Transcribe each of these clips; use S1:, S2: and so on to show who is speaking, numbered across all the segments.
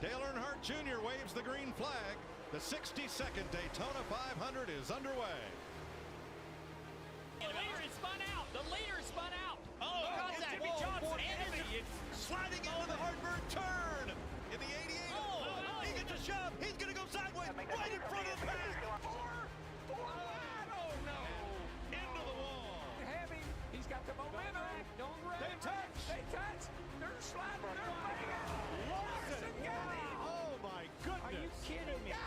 S1: Dale Earnhardt Jr. waves the green flag. The 62nd Daytona 500 is underway.
S2: The leader is spun out. The leader is spun out.
S1: Oh,
S2: Contact. Jimmy Johnson.
S1: Sliding into the Hartburg turn in the 88. He gets a shove. He's going to go sideways right in front of the pack. Into the wall.
S3: Heavy. He's got the momentum. Don't run.
S1: They touch.
S3: They're sliding. They're fighting it. Larson got him.
S1: Oh, my goodness.
S3: Are you kidding me?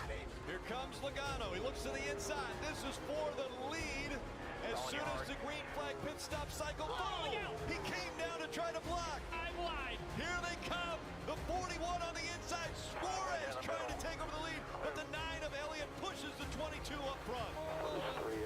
S1: Here comes Logano. He looks to the inside. This is for the lead. As soon as the green flag pit stop cycle, he came down to try to block.
S2: I'm wide.
S1: Here they come. The 41 on the inside. Suarez trying to take over the lead, but the 9 of Elliott pushes the 22 up front.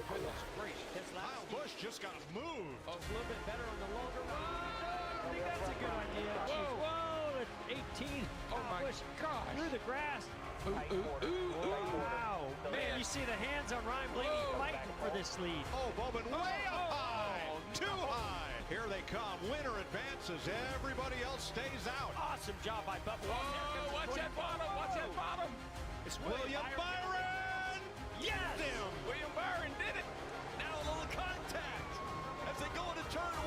S2: Goodness gracious.
S1: Kyle Busch just got moved.
S2: A little bit better on the longer run. I think that's a good idea. Whoa, that's 18.
S3: Oh my gosh.
S2: Through the grass.
S3: Wow.
S2: Man, you see the hands on Ryan Blaney fighting for this lead.
S1: Oh, Bowman way up high. Too high. Here they come. Winner advances. Everybody else stays out.
S2: Awesome job by Bubba.
S3: Watch that bottom. Watch that bottom.
S2: It's
S1: William Byron.
S2: Yes.
S1: Him.
S3: William Byron did it.
S1: Now a little contact as they go into turn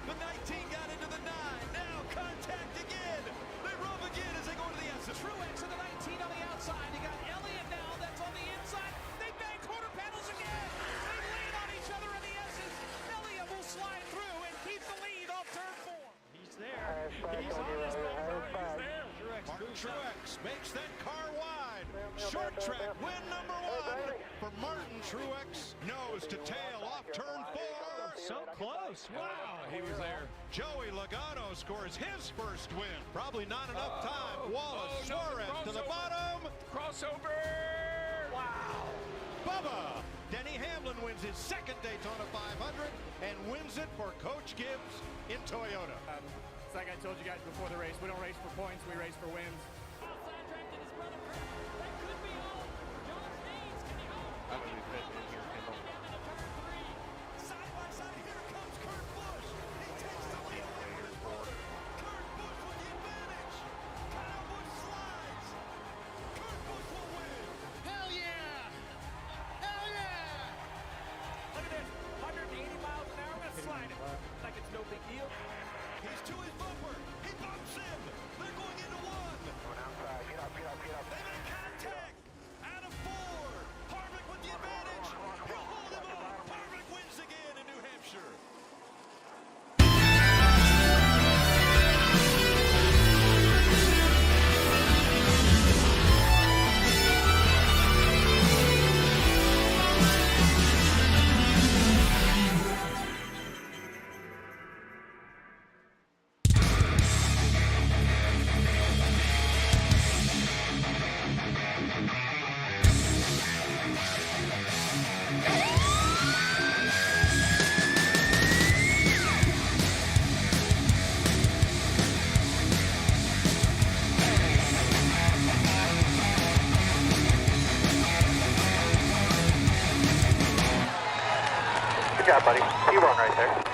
S1: 1. The 19 got into the 9. Now contact again. They rub again as they go into the S.
S2: Truex and the 19 on the outside. You got Elliott now. That's on the inside. They bang quarter panels again. They lean on each other in the S's. Elliott will slide through and keep the lead off turn 4. He's there. He's on this thing. He's there.
S1: Martin Truex makes that car wide. Short track win number 1 for Martin Truex. Nose to tail off turn 4.
S2: So close. Wow.
S3: He was there.
S1: Joey Logano scores his first win. Probably not enough time. Wallace,
S3: no,
S1: Suarez to the
S3: crossover.
S1: bottom.
S3: Crossover.
S1: Wow. Bubba. Denny Hamlin wins his second Daytona 500 and wins it for Coach Gibbs in Toyota.
S4: It's like I told you guys before the race, we don't race for points, we race for wins.
S2: Outside track to his brother Kurt. That could be home. John Hayes, can he hold?
S4: I'm going to be fit in here, Kendall.
S2: Down into turn 3.
S1: Side by side, here comes Kurt Busch. He takes the lead away from his brother. Kurt Busch with the advantage. Kyle Busch slides. Kurt Busch will win.
S2: Hell yeah! Hell yeah!
S4: Look at this, 180 miles an hour, let's slide it. Like it's no big deal.
S1: He's to his bumper. He bumps him. They're going into 1. They make contact. Out of 4. Harvick with the advantage. He'll hold him up. Harvick wins again in New Hampshire.
S5: Good job, buddy. You run right there.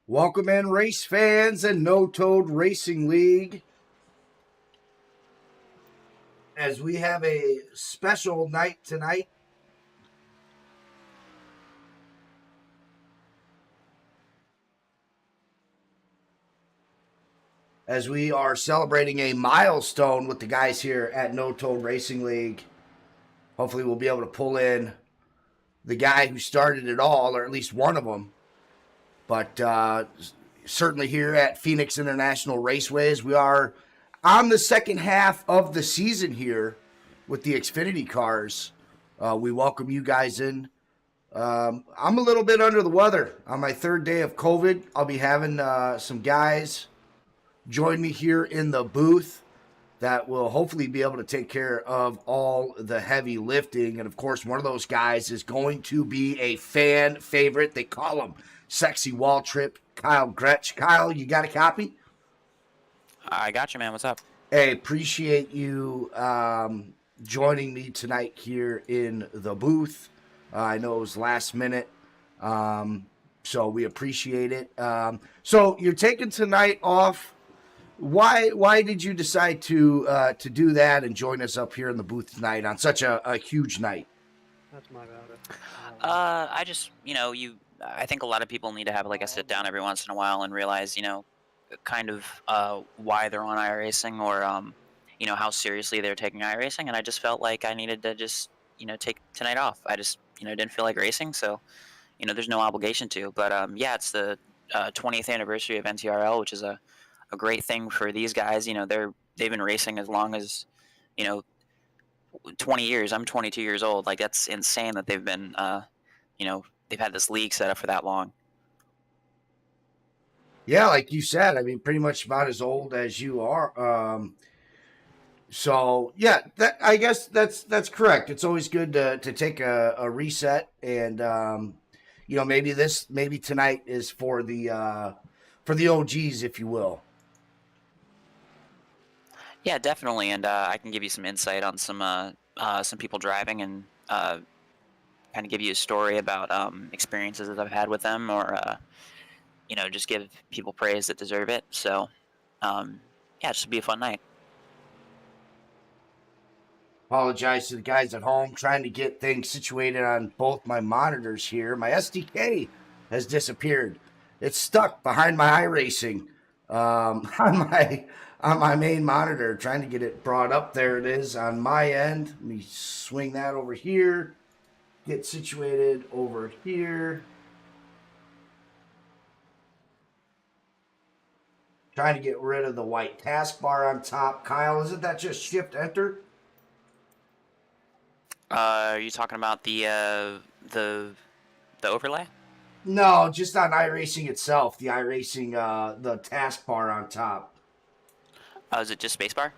S6: Welcome in, race fans and No Toad Racing League, as we have a special night tonight. As we are celebrating a milestone with the guys here at No Toad Racing League. Hopefully we'll be able to pull in the guy who started it all, or at least one of them. But certainly here at Phoenix International Raceways, we are on the second half of the season here with the Xfinity cars. We welcome you guys in. I'm a little bit under the weather. On my third day of COVID, I'll be having some guys join me here in the booth that will hopefully be able to take care of all the heavy lifting. And, of course, one of those guys is going to be a fan favorite. They call him Sexy Wall Trip, Kyle Gretsch. Kyle, you got a copy?
S7: I got you, man. What's up?
S6: Hey, appreciate you joining me tonight here in the booth. I know it was last minute, so we appreciate it. So you're taking tonight off. Why did you decide to do that and join us up here in the booth tonight on such a huge night?
S8: That's my bad.
S7: I just, I think a lot of people need to have like a sit down every once in a while and realize, kind of why they're on iRacing or, how seriously they're taking iRacing. And I just felt like I needed to just, take tonight off. I just, didn't feel like racing. So, there's no obligation to. But yeah, it's the 20th anniversary of NTRL, which is a great thing for these guys. They've been racing as long as, you know, 20 years. I'm 22 years old. Like, that's insane that they've been, they've had this league set up for that long.
S6: Yeah, like you said, I mean, pretty much about as old as you are. So yeah, I guess that's correct. It's always good to take a reset, and maybe tonight is for the OGs, if you will.
S7: Yeah, definitely, and I can give you some insight on some people driving and kind of give you a story about experiences that I've had with them, or just give people praise that deserve it. So, yeah, just be a fun night.
S6: Apologize to the guys at home, trying to get things situated on both my monitors here. My SDK has disappeared. It's stuck behind my iRacing on my main monitor, trying to get it brought up. There it is on my end. Let me swing that over here. Get situated over here. Trying to get rid of the white taskbar on top. Kyle, isn't that just Shift Enter?
S7: Are you talking about the overlay?
S6: No, just on iRacing itself. The iRacing, the taskbar on top.
S7: Oh, is it just spacebar?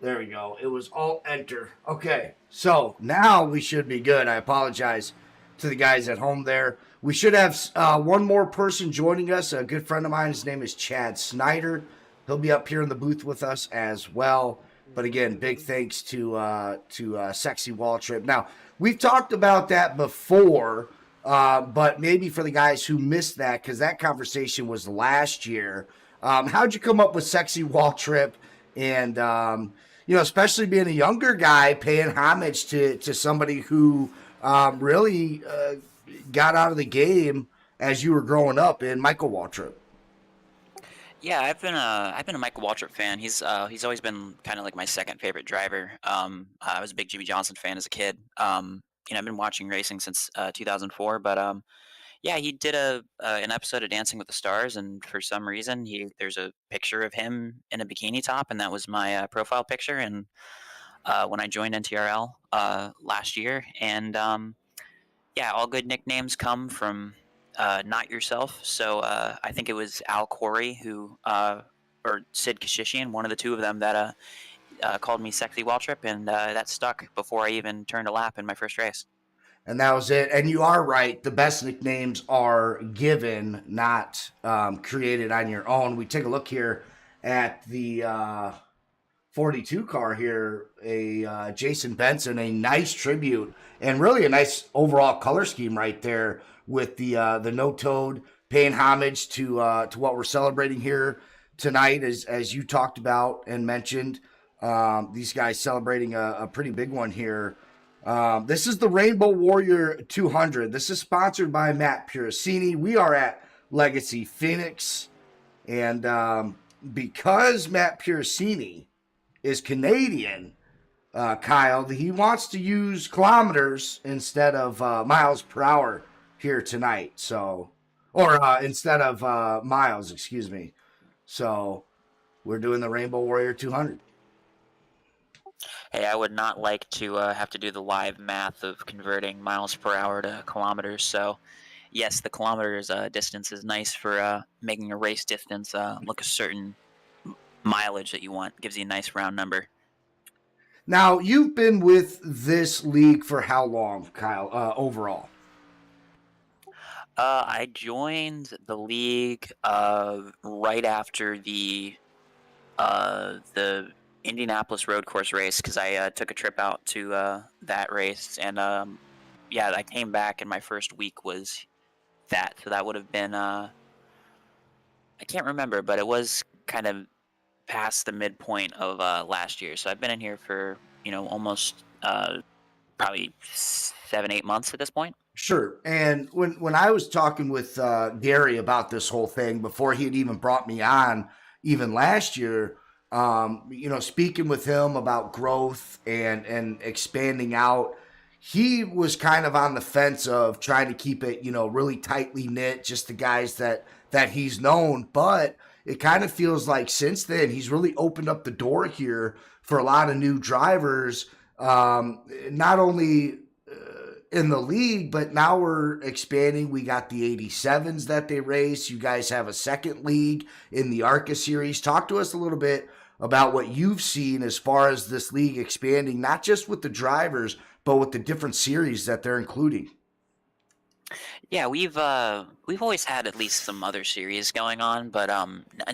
S6: There we go. It was Alt Enter. Okay, so now we should be good. I apologize to the guys at home there. We should have one more person joining us. A good friend of mine. His name is Chad Snyder. He'll be up here in the booth with us as well. But again, big thanks to Sexy Wall Trip. Now, we've talked about that before, but maybe for the guys who missed that, because that conversation was last year. How'd you come up with Sexy Wall Trip? And, especially being a younger guy, paying homage to somebody who really got out of the game as you were growing up in Michael Waltrip.
S7: Yeah, I've been a Michael Waltrip fan. He's always been kind of like my second favorite driver. I was a big Jimmy Johnson fan as a kid. I've been watching racing since 2004. But yeah, he did an episode of Dancing with the Stars, and for some reason, there's a picture of him in a bikini top, and that was my profile picture. And when I joined NTRL last year, and yeah, all good nicknames come from not yourself. So I think it was Al Corey or Sid Kashishian, one of the two of them that called me Sexy Waltrip, and that stuck before I even turned a lap in my first race.
S6: And that was it. And you are right. The best nicknames are given, not created on your own. We take a look here at the 42 car here, a Jason Benson, a nice tribute, and really a nice overall color scheme right there with the no toad, paying homage to what we're celebrating here tonight, as you talked about and mentioned. These guys celebrating a pretty big one here. This is the Rainbow Warrior 200. This is sponsored by Matt Puricini. We are at Legacy Phoenix, and because Matt Puricini is Canadian, Kyle, he wants to use kilometers instead of miles per hour here tonight. So, or instead of miles, excuse me. So we're doing the Rainbow Warrior 200.
S7: Hey, I would not like to have to do the live math of converting miles per hour to kilometers. So, yes, the kilometers distance is nice for making a race distance look a certain mileage that you want. Gives you a nice round number.
S6: Now, you've been with this league for how long, Kyle, overall?
S7: I joined the league right after the Indianapolis road course race because I took a trip out to that race, and yeah, I came back and my first week was that. So that would have been I can't remember, but it was kind of past the midpoint of last year. So I've been in here for almost probably 7-8 months at this point.
S6: Sure. And when I was talking with Gary about this whole thing before he had even brought me on, even last year, speaking with him about growth and expanding out, he was kind of on the fence of trying to keep it, really tightly knit, just the guys that he's known. But it kind of feels like since then he's really opened up the door here for a lot of new drivers. Not only in the league, but now we're expanding. We got the 87s that they race. You guys have a second league in the ARCA series. Talk to us a little bit about what you've seen as far as this league expanding, not just with the drivers, but with the different series that they're including.
S7: Yeah, we've always had at least some other series going on, but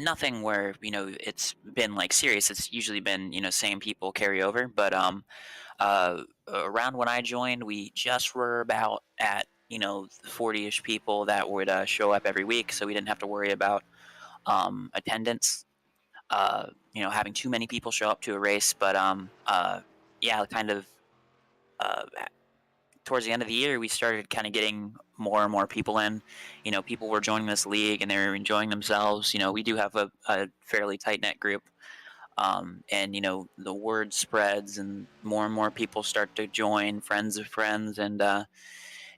S7: nothing where it's been like serious. It's usually been same people carry over, but around when I joined, we just were about at 40-ish people that would show up every week, so we didn't have to worry about attendance. Having too many people show up to a race, but yeah, kind of towards the end of the year, we started kind of getting more and more people in. People were joining this league and they were enjoying themselves. We do have a fairly tight knit group. And the word spreads and more people start to join, friends of friends, and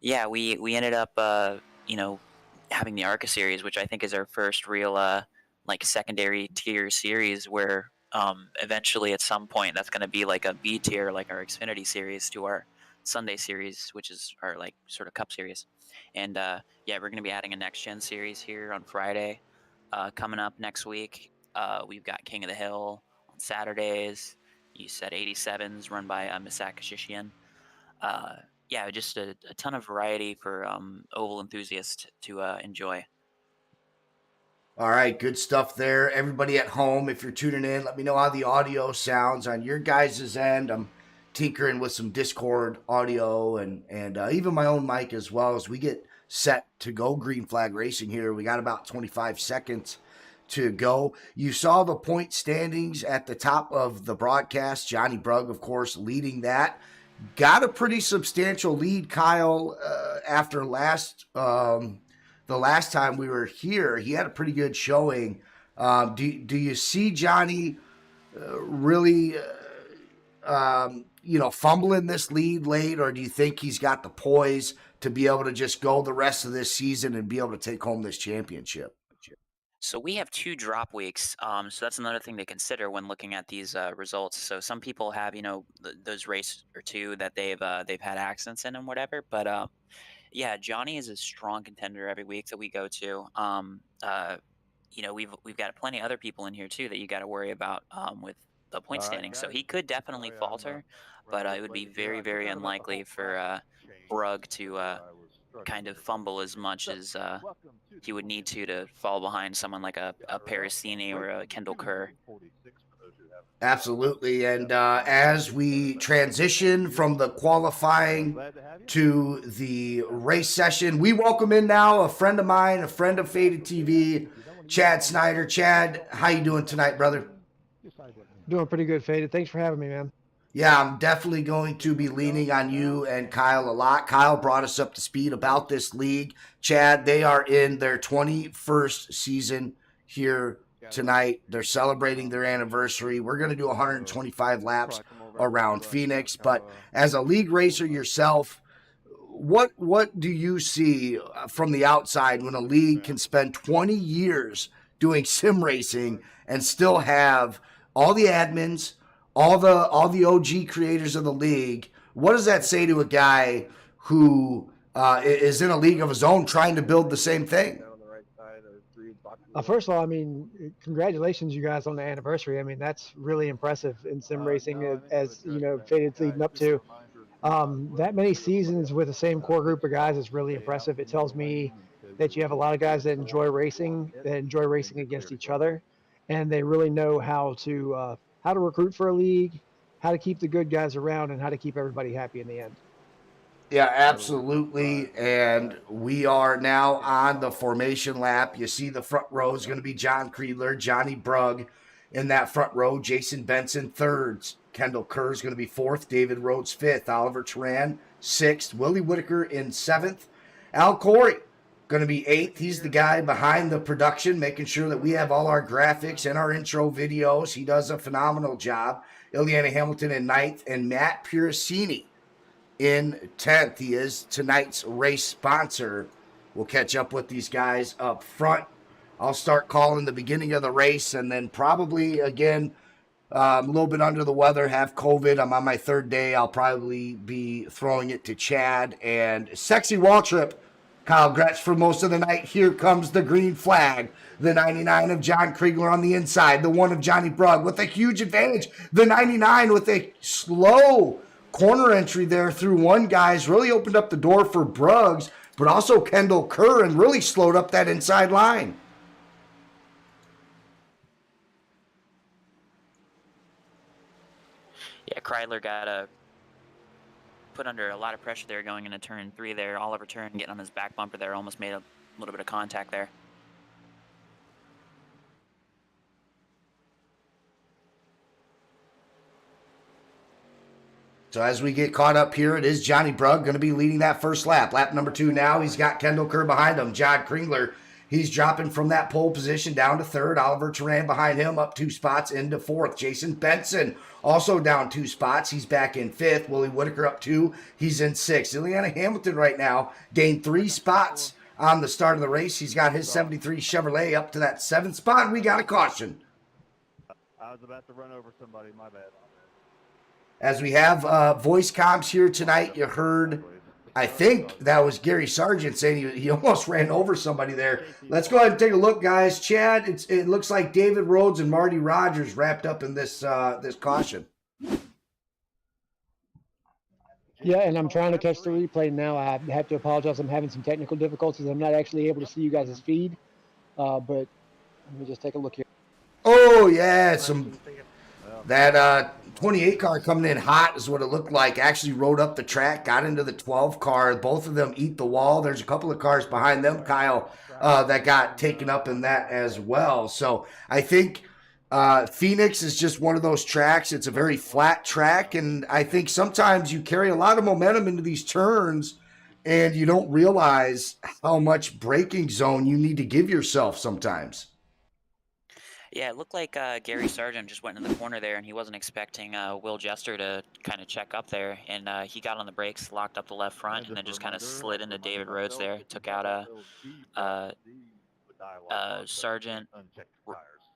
S7: yeah, we ended up having the ARCA series, which I think is our first real like secondary tier series where eventually at some point that's going to be like a B tier, like our Xfinity series to our Sunday series, which is our like sort of cup series. And yeah, we're going to be adding a next gen series here on Friday coming up next week. We've got King of the Hill on Saturdays. You said 87s run by Misaka Shishian. Yeah, just a ton of variety for oval enthusiasts to enjoy.
S6: All right, good stuff there. Everybody at home, if you're tuning in, let me know how the audio sounds on your guys' end. I'm tinkering with some Discord audio and even my own mic as well as we get set to go green flag racing here. We got about 25 seconds to go. You saw the point standings at the top of the broadcast. Johnny Brugg, of course, leading that. Got a pretty substantial lead, Kyle, after the last time we were here. He had a pretty good showing. Do you see Johnny really, fumbling this lead late, or do you think he's got the poise to be able to just go the rest of this season and be able to take home this championship?
S7: So we have 2 drop weeks. So that's another thing to consider when looking at these results. So some people have, those race or 2 that they've had accidents in and whatever. But yeah, Johnny is a strong contender every week that we go to. We've got plenty of other people in here too that you got to worry about with the point standing. So he could definitely falter, but it would be very, very unlikely for Brugg to kind of fumble as much as he would need to fall behind someone like a Parasini or a Kendall Kerr.
S6: Absolutely. And as we transition from the qualifying to the race session, we welcome in now a friend of mine, a friend of FadedTV, Chad Snyder. Chad, how you doing tonight, brother?
S8: Doing pretty good, Faded. Thanks for having me, man.
S6: Yeah, I'm definitely going to be leaning on you and Kyle a lot. Kyle brought us up to speed about this league. Chad, they are in their 21st season here tonight. They're celebrating their anniversary. We're going to do 125 laps around Phoenix. But as a league racer yourself, what do you see from the outside when a league can spend 20 years doing sim racing and still have all the admins, all the OG creators of the league? What does that say to a guy who is in a league of his own trying to build the same thing?
S8: First of all, I mean, congratulations, you guys, on the anniversary. I mean, that's really impressive in sim racing, as Faded's leading up to. That many seasons with the same core group of guys is really impressive. It tells me that you have a lot of guys that enjoy racing against each other, and they really know how to recruit for a league, how to keep the good guys around, and how to keep everybody happy in the end.
S6: Yeah, absolutely. And we are now on the formation lap. You see the front row is going to be John Creedler, Johnny Brugg in that front row, Jason Benson third, Kendall Kerr is going to be fourth, David Rhodes fifth, Oliver Turan sixth, Willie Whitaker in seventh, Al Corey going to be eighth. He's the guy behind the production, making sure that we have all our graphics and our intro videos. He does a phenomenal job. Ileana Hamilton in ninth, and Matt Piracini in 10th. He is tonight's race sponsor. We'll catch up with these guys up front. I'll start calling the beginning of the race, and then probably, again, I'm a little bit under the weather, have COVID. I'm on my third day. I'll probably be throwing it to Chad and Sexy Waltrip. Kyle Gretsch for most of the night. Here comes the green flag. The 99 of John Kriegler on the inside. The 1 of Johnny Brugg with a huge advantage. The 99 with a slow corner entry there through one guy's really opened up the door for Bruggs, but also Kendall Kerr, and really slowed up that inside line.
S7: Yeah, Kreidler got put under a lot of pressure there going into turn 3 there. Oliver Turn getting on his back bumper there, almost made a little bit of contact there.
S6: So as we get caught up here, it is Johnny Brugg going to be leading that first lap. Lap number 2 now. He's got Kendall Kerr behind him. John Kringler, he's dropping from that pole position down to third. Oliver Turan behind him, up 2 spots into fourth. Jason Benson also down 2 spots. He's back in fifth. Willie Whitaker up 2. He's in sixth. Ileana Hamilton right now gained 3 spots on the start of the race. He's got his 73 Chevrolet up to that 7th spot, and we got a caution.
S9: I was about to run over somebody. My bad.
S6: As we have voice comms here tonight, you heard, I think that was Gary Sargent saying he almost ran over somebody there. Let's go ahead and take a look, guys. Chad, it looks like David Rhodes and Marty Rogers wrapped up in this this caution.
S8: Yeah, and I'm trying to catch the replay now. I have to apologize. I'm having some technical difficulties. I'm not actually able to see you guys' feed, but let me just take a look here.
S6: Oh, yeah, that 28 car coming in hot is what it looked like. Actually rode up the track, got into the 12 car. Both of them eat the wall. There's a couple of cars behind them, Kyle, that got taken up in that as well. So I think Phoenix is just one of those tracks. It's a very flat track, and I think sometimes you carry a lot of momentum into these turns, and you don't realize how much braking zone you need to give yourself sometimes.
S7: Yeah, it looked like Gary Sargent just went in the corner there, and he wasn't expecting Will Jester to kind of check up there, and he got on the brakes, locked up the left front, and then just kind of slid into David Rhodes there, took out Sargent,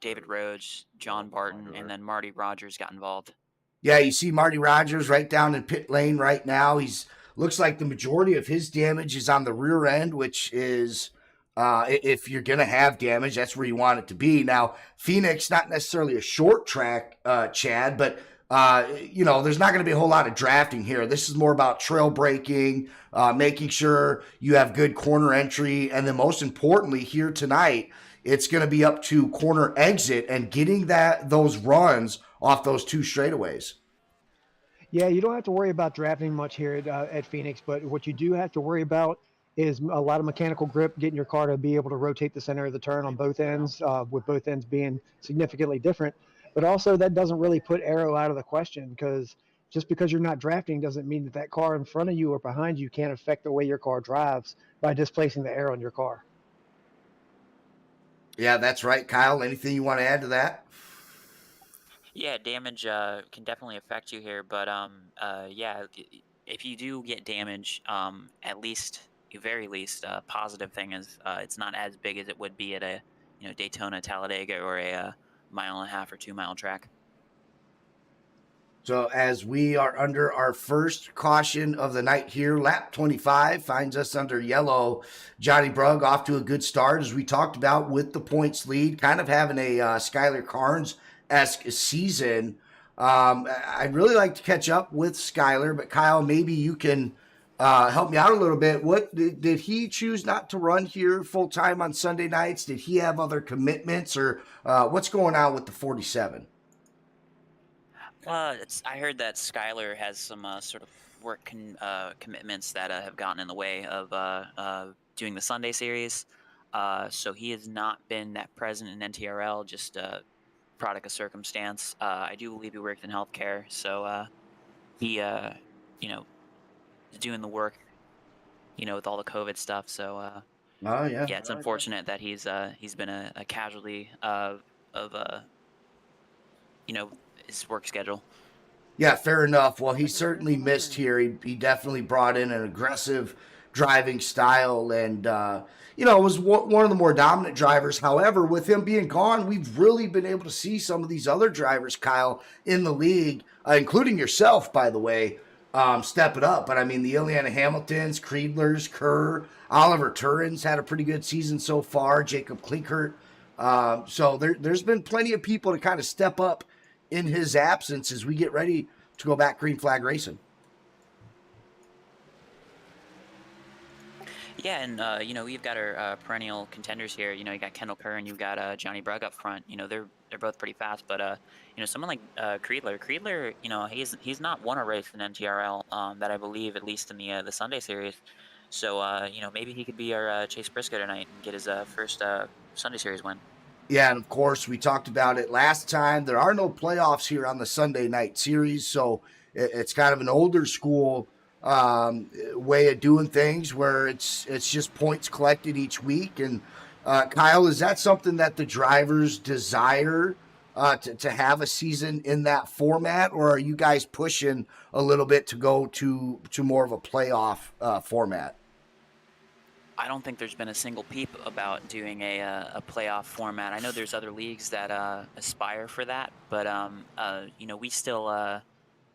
S7: David Rhodes, John Barton, and then Marty Rogers got involved.
S6: Yeah, you see Marty Rogers right down in pit lane right now. He's looks like the majority of his damage is on the rear end, which is if you're going to have damage, that's where you want it to be. Now, Phoenix, not necessarily a short track, Chad, but, there's not going to be a whole lot of drafting here. This is more about trail braking, making sure you have good corner entry, and then most importantly here tonight, it's going to be up to corner exit and getting those runs off those 2 straightaways.
S8: Yeah, you don't have to worry about drafting much here at Phoenix, but what you do have to worry about is a lot of mechanical grip, getting your car to be able to rotate the center of the turn on both ends, with both ends being significantly different. But also that doesn't really put aero out of the question, because just because you're not drafting doesn't mean that car in front of you or behind you can't affect the way your car drives by displacing the air on your car.
S6: Yeah, that's right, Kyle. Anything you want to add to that?
S7: Yeah, damage can definitely affect you here, but yeah, if you do get damage, at very least, positive thing is it's not as big as it would be at a Daytona, Talladega, or a 1.5 or 2 mile track.
S6: So as we are under our first caution of the night here, lap 25 finds us under yellow. Johnny Brugg off to a good start, as we talked about, with the points lead, kind of having a Skylar Carnes-esque season. I'd really like to catch up with Skylar, but Kyle, maybe you can help me out a little bit. What did he choose not to run here full time on Sunday nights? Did he have other commitments, or what's going on with the 47?
S7: I heard that Skyler has some sort of work commitments that have gotten in the way of doing the Sunday series. So he has not been that present in NTRL, just product of circumstance. I do believe he worked in healthcare, so he, you know, is doing the work, with all the COVID stuff. So
S6: Oh yeah.
S7: yeah, it's unfortunate that he's been a casualty of his work schedule.
S6: Yeah, fair enough. Well, he certainly missed here. He definitely brought in an aggressive driving style and, was one of the more dominant drivers. However, with him being gone, we've really been able to see some of these other drivers, Kyle, in the league, including yourself, by the way, step it up. But, I mean, the Ileana Hamiltons, Creedlers, Kerr, Oliver Turin's had a pretty good season so far, Jacob Klinkert. So there's been plenty of people to kind of step up in his absence as we get ready to go back green flag racing.
S7: Yeah, and we've got our perennial contenders here. You got Kendall Kerr and you've got Johnny Brugg up front. They're both pretty fast, but someone like Creedler, he's not won a race in NTRL that I believe, at least in the Sunday series. So maybe he could be our Chase Briscoe tonight and get his first Sunday series win.
S6: Yeah, and of course, we talked about it last time. There are no playoffs here on the Sunday night series, so it's kind of an older school way of doing things where it's just points collected each week. And Kyle, is that something that the drivers desire to have a season in that format, or are you guys pushing a little bit to go to more of a playoff format?
S7: I don't think there's been a single peep about doing a playoff format. I know there's other leagues that aspire for that, but we still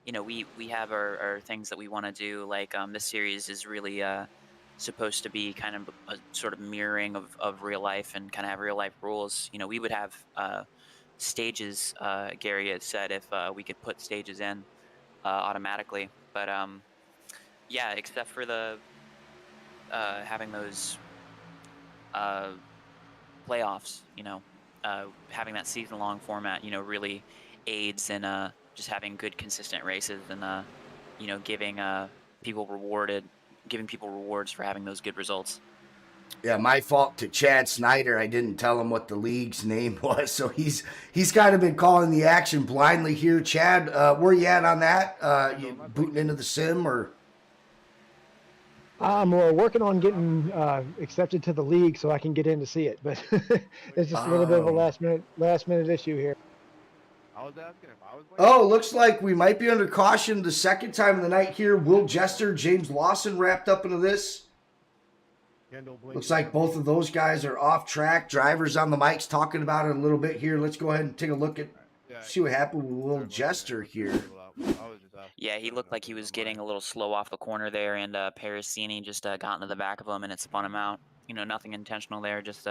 S7: we have our things that we want to do. Like this series is really supposed to be kind of a sort of mirroring of real life and kind of have real life rules. We would have stages. Gary had said if we could put stages in automatically, but yeah, except for the having those playoffs, having that season-long format, really aids in just having good, consistent races and, giving people rewards for having those good results.
S6: Yeah, my fault to Chad Snyder. I didn't tell him what the league's name was, so he's kind of been calling the action blindly here. Chad, where you at on that? You booting into the sim or?
S8: I'm working on getting accepted to the league so I can get in to see it, but it's just a little bit of a last minute issue here.
S9: I was asking if I was waiting.
S6: Oh, looks like we might be under caution the second time of the night here. Will Jester, James Lawson wrapped up into this. Looks like both of those guys are off track. Drivers on the mics talking about it a little bit here. Let's go ahead and take a look at, see what happened with Will Jester here.
S7: Yeah, he looked like he was getting a little slow off the corner there, and Parasini just got into the back of him, and it spun him out. Nothing intentional there, just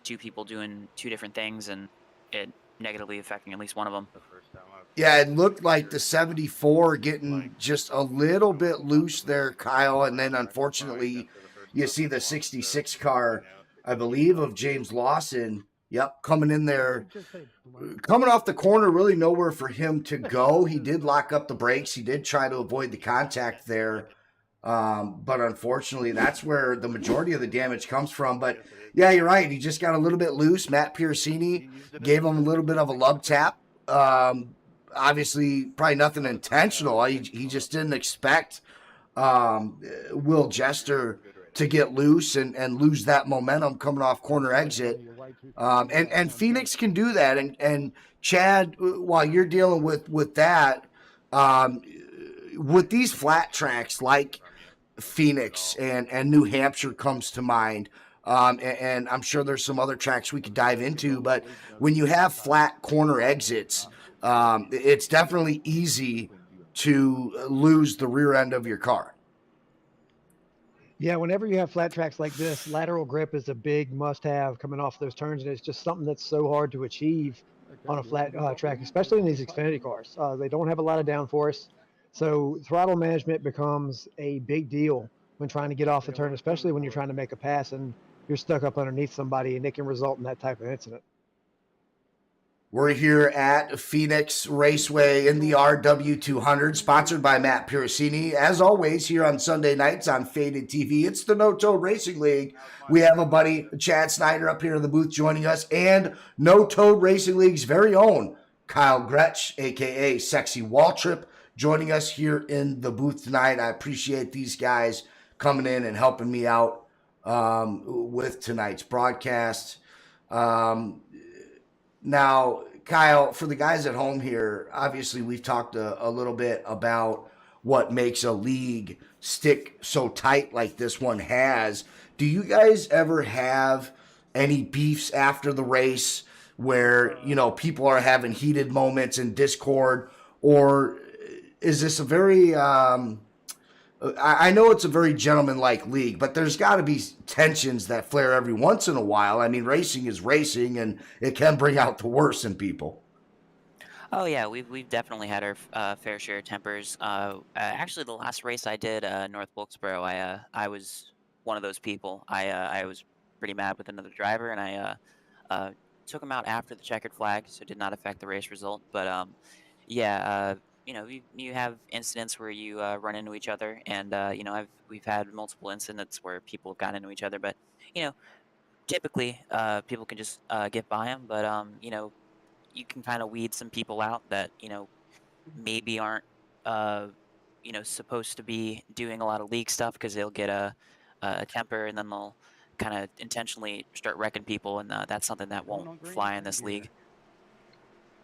S7: two people doing two different things, and it negatively affecting at least one of them.
S6: Yeah, it looked like the 74 getting just a little bit loose there, Kyle, and then unfortunately you see the 66 car, I believe, of James Lawson. Yep, coming in there, coming off the corner, really nowhere for him to go. He did lock up the brakes. He did try to avoid the contact there. But unfortunately, that's where the majority of the damage comes from. But yeah, you're right. He just got a little bit loose. Matt Piercini gave him a little bit of a love tap. Obviously, probably nothing intentional. He just didn't expect Will Jester to get loose and lose that momentum coming off corner exit. And Phoenix can do that. And Chad, while you're dealing with that, with these flat tracks like Phoenix and New Hampshire comes to mind, and I'm sure there's some other tracks we could dive into, but when you have flat corner exits, it's definitely easy to lose the rear end of your car.
S8: Yeah, whenever you have flat tracks like this, lateral grip is a big must-have coming off those turns, and it's just something that's so hard to achieve on a flat track, especially in these Xfinity cars. They don't have a lot of downforce. So throttle management becomes a big deal when trying to get off the turn, especially when you're trying to make a pass and you're stuck up underneath somebody, and it can result in that type of incident.
S6: We're here at Phoenix Raceway in the RW200, sponsored by Matt Piracini. As always, here on Sunday nights on Faded TV, it's the No Toad Racing League. We have a buddy, Chad Snyder, up here in the booth joining us, and No Toad Racing League's very own Kyle Gretsch, a.k.a. Sexy Waltrip, joining us here in the booth tonight. I appreciate these guys coming in and helping me out with tonight's broadcast. Now, Kyle, for the guys at home here, obviously we've talked a little bit about what makes a league stick so tight like this one has. Do you guys ever have any beefs after the race where, you know, people are having heated moments in Discord? Or is this a very... I know it's a very gentleman-like league, but there's got to be tensions that flare every once in a while. I mean, racing is racing, and it can bring out the worst in people.
S7: Oh yeah, we've definitely had our fair share of tempers. Actually, the last race I did, North Wilkesboro, I was one of those people. I was pretty mad with another driver, and I took him out after the checkered flag, so it did not affect the race result. But yeah, you know, you have incidents where you run into each other, and you know, we've had multiple incidents where people have gotten into each other, but you know, typically people can just get by them. But you know, you can kind of weed some people out that, you know, maybe aren't you know, supposed to be doing a lot of league stuff, because they'll get a temper, and then they'll kind of intentionally start wrecking people, and that's something that won't fly in this league.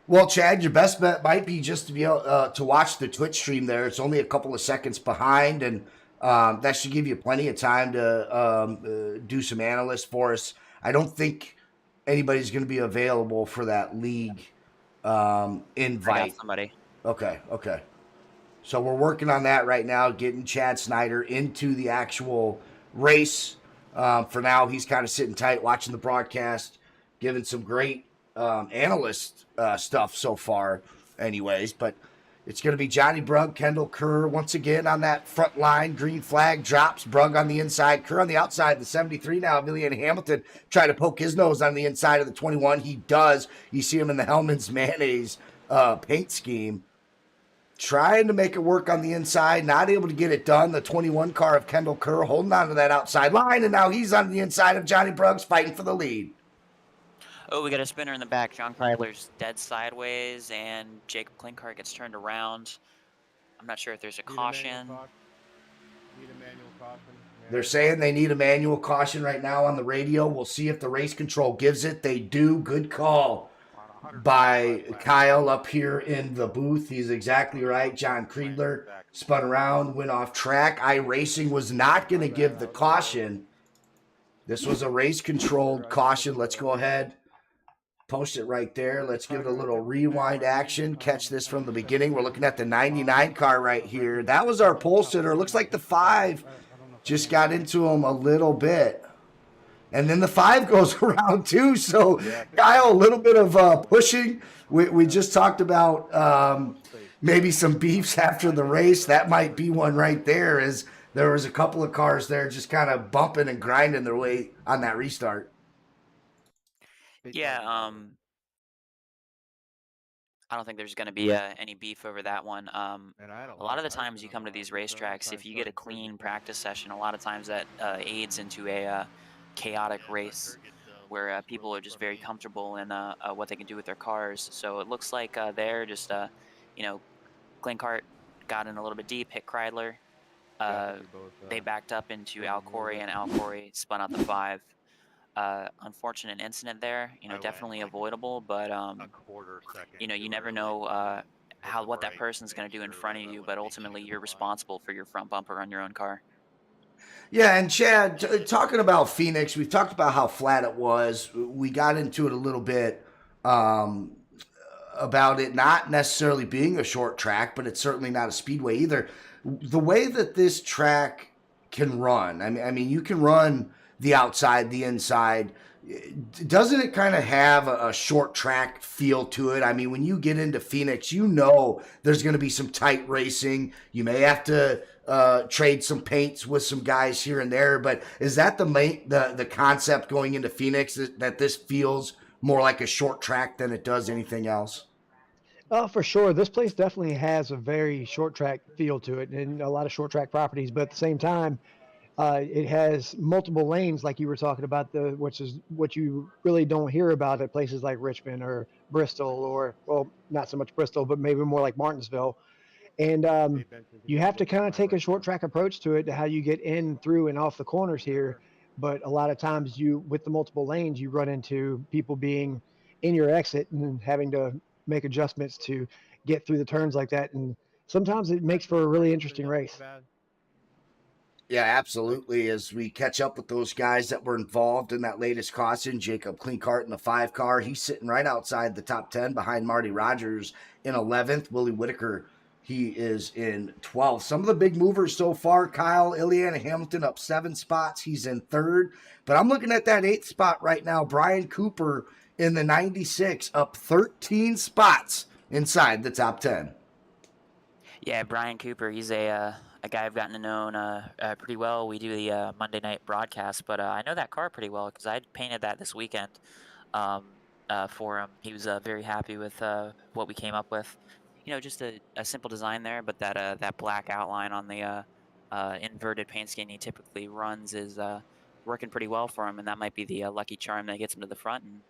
S6: Well, Chad, your best bet might be just to be able to watch the Twitch stream there. It's only a couple of seconds behind, and that should give you plenty of time to do some analysts for us. I don't think anybody's going to be available for that league invite.
S7: I got somebody.
S6: Okay. So we're working on that right now, getting Chad Snyder into the actual race. For now, he's kind of sitting tight, watching the broadcast, giving some great analyst stuff so far anyways. But it's going to be Johnny Brugg, Kendall Kerr once again on that front line. Green flag drops, Brugg on the inside, Kerr on the outside. The 73 now, Amelia Hamilton trying to poke his nose on the inside of the 21. He does. You see him in the Hellman's Mayonnaise paint scheme, trying to make it work on the inside, not able to get it done. The 21 car of Kendall Kerr holding on to that outside line, and now he's on the inside of Johnny Bruggs fighting for the lead.
S7: Oh, we got a spinner in the back. John Kreidler's dead sideways, and Jacob Klinkart gets turned around. I'm not sure if there's a caution.
S9: Need a manual caution.
S6: They're saying they need a manual caution right now on the radio. We'll see if the race control gives it. They do. Good call by Kyle up here in the booth. He's exactly right. John Kreidler spun around, went off track. iRacing was not going to give the caution. This was a race-controlled caution. Let's go ahead. Post it right there. Let's give it a little rewind action. Catch this from the beginning. We're looking at the 99 car right here. That was our pole sitter. Looks like the 5 just got into him a little bit. And then the 5 goes around too. So, Kyle, a little bit of pushing. We just talked about maybe some beefs after the race. That might be one right there, as there was a couple of cars there just kind of bumping and grinding their way on that restart.
S7: Yeah, I don't think there's going to be any beef over that one. A lot of the times you come to these racetracks, if you get a clean practice session, a lot of times that aids into a chaotic race where people are just very comfortable in what they can do with their cars. So it looks like they're just, you know, Klinkart got in a little bit deep, hit Kreidler. They backed up into Al Corey, and Al Corey spun out the 5. Unfortunate incident there, you know, definitely avoidable, but you know, you never know what that person's going to do in front of you, but ultimately you're responsible for your front bumper on your own car.
S6: Yeah, and Chad, talking about Phoenix, we've talked about how flat it was. We got into it a little bit about it not necessarily being a short track, but it's certainly not a speedway either. The way that this track can run, I mean, you can run the outside, the inside. doesn't it kind of have a short track feel to it? I mean, when you get into Phoenix, you know there's going to be some tight racing. You may have to trade some paints with some guys here and there, but is that the concept going into Phoenix, that this feels more like a short track than it does anything else?
S8: Oh, for sure. This place definitely has a very short track feel to it and a lot of short track properties, but at the same time, it has multiple lanes, like you were talking about, which is what you really don't hear about at places like Richmond or Bristol, or, well, not so much Bristol, but maybe more like Martinsville. And you have to kind of take a short track approach to it, to how you get in, through, and off the corners here. But a lot of times, with the multiple lanes, you run into people being in your exit and having to make adjustments to get through the turns like that. And sometimes it makes for a really interesting race.
S6: Yeah, absolutely. As we catch up with those guys that were involved in that latest caution, Jacob Cleancart in the 5 car, he's sitting right outside the top 10 behind Marty Rogers in 11th. Willie Whitaker, he is in 12th. Some of the big movers so far, Kyle Ileana Hamilton up 7 spots. He's in 3rd. But I'm looking at that 8th spot right now. Brian Cooper in the 96, up 13 spots inside the top 10.
S7: Yeah, Brian Cooper, he's a guy I've gotten to know pretty well. We do the Monday night broadcast, but I know that car pretty well because I painted that this weekend for him. He was very happy with what we came up with. You know, just a simple design there, but that black outline on the inverted paint scheme he typically runs is working pretty well for him, and that might be the lucky charm that gets him to the front and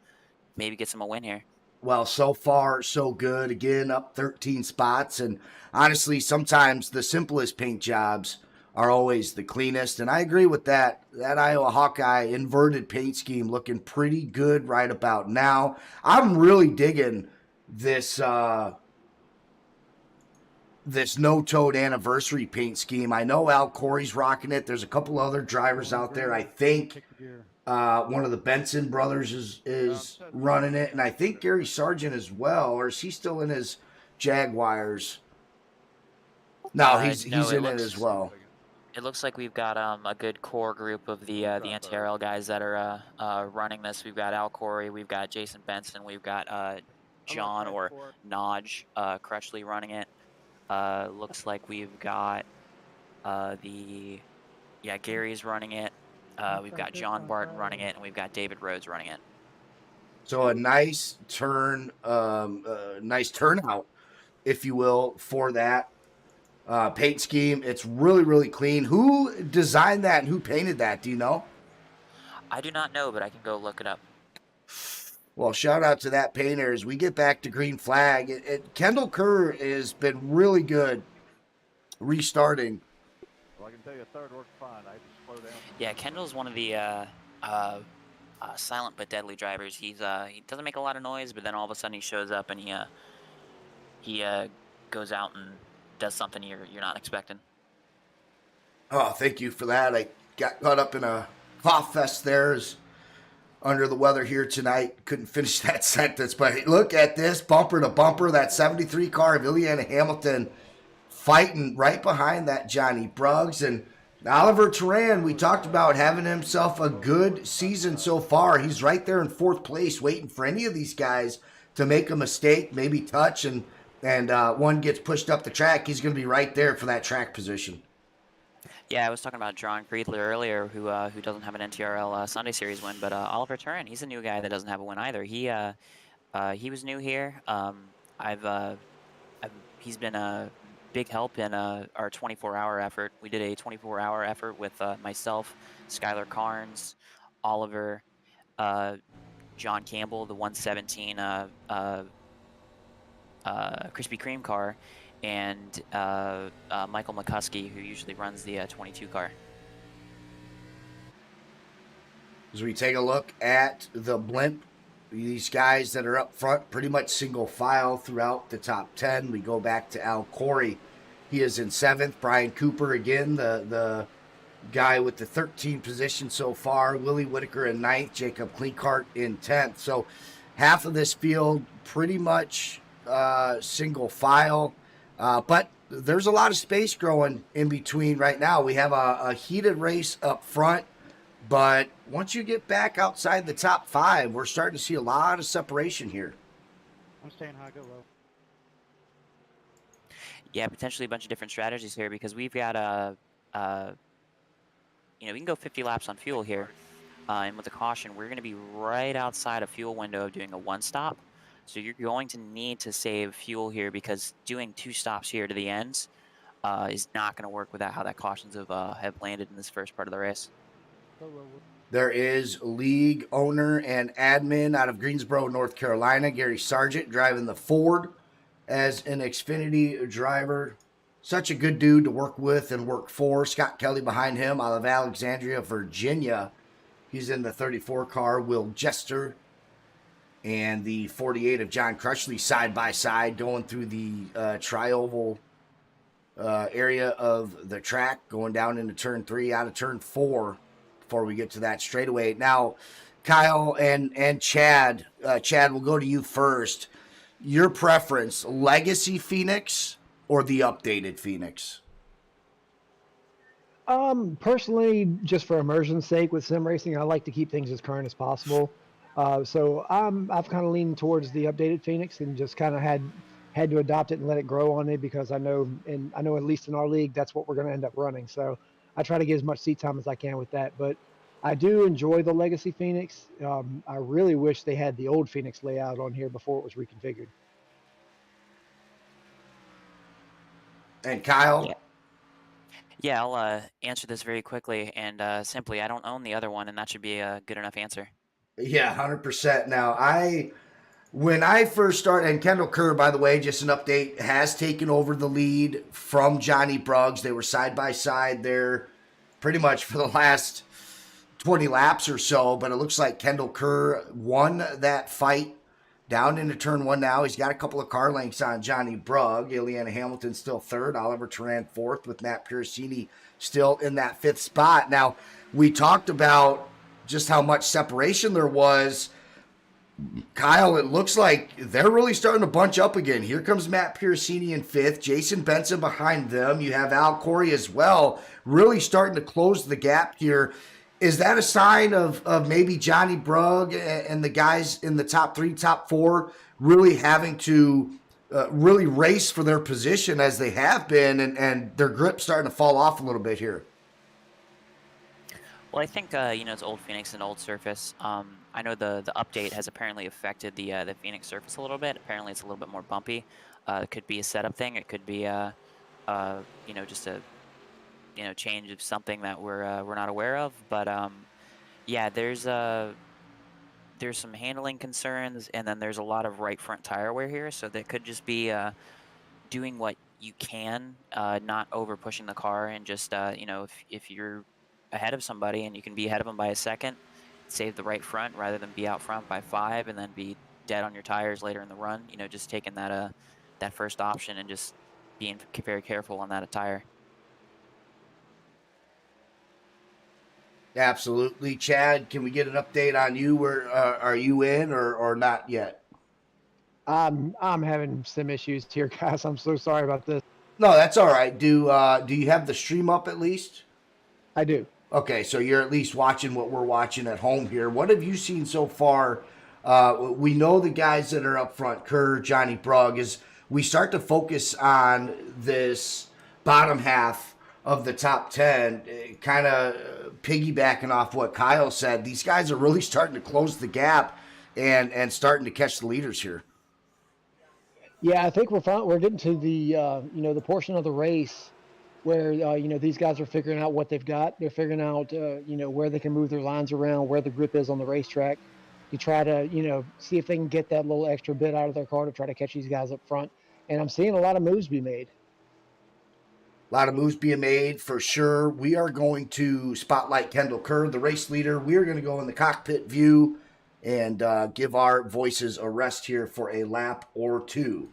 S7: maybe gets him a win here.
S6: Well, so far, so good. Again, up 13 spots. And honestly, sometimes the simplest paint jobs are always the cleanest. And I agree with that. That Iowa Hawkeye inverted paint scheme looking pretty good right about now. I'm really digging this this no-toed anniversary paint scheme. I know Al Corey's rocking it. There's a couple other drivers out there. I think one of the Benson brothers is running it, and I think Gary Sargent as well. Or is he still in his Jaguars? No, he's in it as well.
S7: It looks like we've got a good core group of the NTRL guys that are running this. We've got Al Corey, we've got Jason Benson, we've got John or Naj Crutchley running it. Looks like we've got Gary's running it. We've got John Barton running it, and we've got David Rhodes running it.
S6: So a nice nice turnout, if you will, for that paint scheme. It's really, really clean. Who designed that and who painted that? Do you know?
S7: I do not know, but I can go look it up.
S6: Well, shout out to that painter. As we get back to green flag, Kendall Kerr has been really good restarting.
S9: Well, I can tell you a third works fine. I had to slow down.
S7: Yeah, Kendall's one of the silent but deadly drivers. He doesn't make a lot of noise, but then all of a sudden he shows up and he goes out and does something you're not expecting.
S6: Oh, thank you for that. I got caught up in a cough fest there. As under the weather here tonight. Couldn't finish that sentence, but look at this, bumper to bumper, that 73 car of Ileana Hamilton fighting right behind that Johnny Bruggs. And Oliver Turan, we talked about having himself a good season so far. He's right there in 4th place, waiting for any of these guys to make a mistake, maybe touch, and one gets pushed up the track. He's going to be right there for that track position.
S7: Yeah, I was talking about John Creedler earlier, who doesn't have an NTRL Sunday Series win, but Oliver Turan, he's a new guy that doesn't have a win either. He was new here. He's been a big help in our 24-hour effort. We did a 24-hour effort with myself, Skylar Carnes, Oliver, John Campbell, the 117 Krispy Kreme car, and Michael McCuskey, who usually runs the 22 car.
S6: As we take a look at the blimp, these guys that are up front, pretty much single file throughout the top 10. We go back to Al Corey. He is in 7th. Brian Cooper, again, the guy with the 13th position so far. Willie Whitaker in 9th. Jacob Cleancart in 10th. So half of this field pretty much single file. But there's a lot of space growing in between right now. We have a heated race up front. But once you get back outside the top 5, we're starting to see a lot of separation here.
S9: I'm staying high, go low.
S7: Yeah, potentially a bunch of different strategies here because we've got we can go 50 laps on fuel here. And with the caution, we're going to be right outside a fuel window of doing a 1-stop. So you're going to need to save fuel here because doing 2 stops here to the ends is not going to work without how that cautions have landed in this first part of the race.
S6: There is league owner and admin out of Greensboro, North Carolina, Gary Sargent, driving the Ford as an Xfinity driver. Such a good dude to work with and work for. Scott Kelly behind him out of Alexandria, Virginia. He's in the 34 car. Will Jester and the 48 of John Crutchley side by side going through the tri-oval area of the track, going down into turn 3, out of turn 4 before we get to that straightaway. Now, Kyle and Chad, Chad, we'll go to you first. Your preference, Legacy Phoenix or the updated Phoenix?
S8: Personally, just for immersion's sake with sim racing, I like to keep things as current as possible. So I've kind of leaned towards the updated Phoenix and just kind of had to adopt it and let it grow on me because I know at least in our league that's what we're going to end up running. So I try to get as much seat time as I can with that. But I do enjoy the Legacy Phoenix. I really wish they had the old Phoenix layout on here before it was reconfigured.
S6: And Kyle?
S7: Yeah, I'll answer this very quickly and simply. I don't own the other one, and that should be a good enough answer.
S6: Yeah, 100%. Now, when I first started, and Kendall Kerr, by the way, just an update, has taken over the lead from Johnny Bruggs. They were side by side there pretty much for the last 20 laps or so, but it looks like Kendall Kerr won that fight down into turn 1 now. He's got a couple of car lengths on Johnny Brugg. Ileana Hamilton still 3rd. Oliver Turan 4th, with Matt Piercini still in that 5th spot. Now, we talked about just how much separation there was. Kyle, it looks like they're really starting to bunch up again. Here comes Matt Piercini in 5th, Jason Benson behind them. You have Al Corey as well, really starting to close the gap here. Is that a sign of maybe Johnny Brugg and the guys in the top 3, top 4 really having to really race for their position as they have been, and their grip starting to fall off a little bit here?
S7: Well, I think it's old Phoenix and old surface. I know the update has apparently affected the Phoenix surface a little bit. Apparently, it's a little bit more bumpy. It could be a setup thing. It could be just a change of something that we're not aware of. But yeah, there's some handling concerns, and then there's a lot of right front tire wear here. So that could just be doing what you can, not over pushing the car, and just if you're ahead of somebody and you can be ahead of them by a second, save the right front rather than be out front by 5 and then be dead on your tires later in the run. Just taking that first option and just being very careful on that attire.
S6: Absolutely. Chad, can we get an update on you? Where are you in or not yet?
S8: I'm having some issues here, guys. I'm so sorry about this.
S6: No, that's all right. Do you have the stream up at least?
S8: I do.
S6: Okay, so you're at least watching what we're watching at home here. What have you seen so far? We know the guys that are up front, Kerr, Johnny Brugg, as we start to focus on this bottom half of the top 10, kind of piggybacking off what Kyle said. These guys are really starting to close the gap and starting to catch the leaders here.
S8: Yeah, I think we're getting to the the portion of the race where these guys are figuring out what they've got. They're figuring out where they can move their lines around, where the grip is on the racetrack, to try to see if they can get that little extra bit out of their car to try to catch these guys up front. And I'm seeing a lot of moves be made.
S6: A lot of moves being made for sure. We are going to spotlight Kendall Kerr, the race leader. We are going to go in the cockpit view and give our voices a rest here for a lap or two.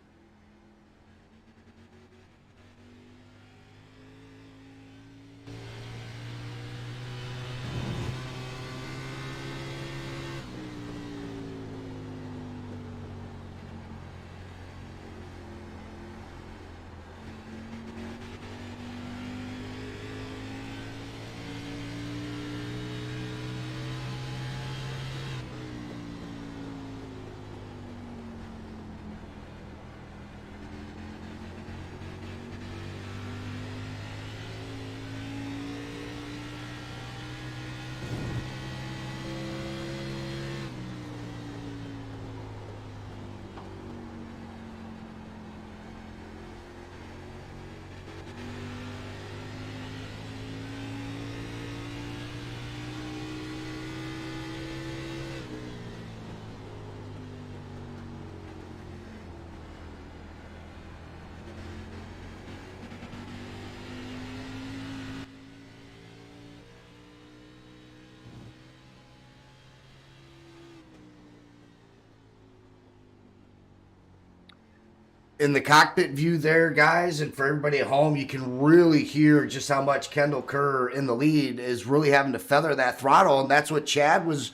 S6: in the cockpit view there, guys, and for everybody at home, you can really hear just how much Kendall Kerr in the lead is really having to feather that throttle, and that's what Chad was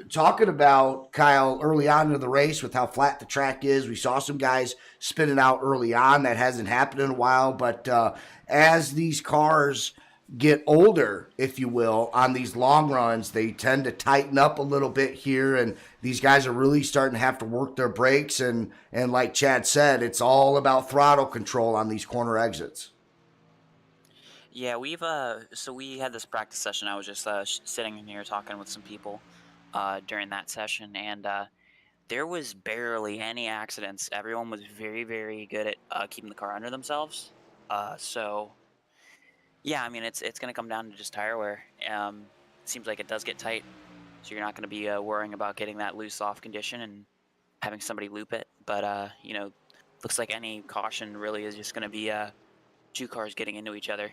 S6: talking about, Kyle, early on in the race with how flat the track is. We saw some guys spinning out early on. That hasn't happened in a while, but as these cars get older, if you will, on these long runs, they tend to tighten up a little bit here, and these guys are really starting to have to work their brakes, and like Chad said, it's all about throttle control on these corner exits.
S7: Yeah, we've so we had this practice session. I was just sitting in here talking with some people during that session, and there was barely any accidents. Everyone was very, very good at keeping the car under themselves. So yeah, I mean it's going to come down to just tire wear. It seems like it does get tight, so you're not going to be worrying about getting that loose off condition and having somebody loop it. But you know, looks like any caution really is just going to be two cars getting into each other.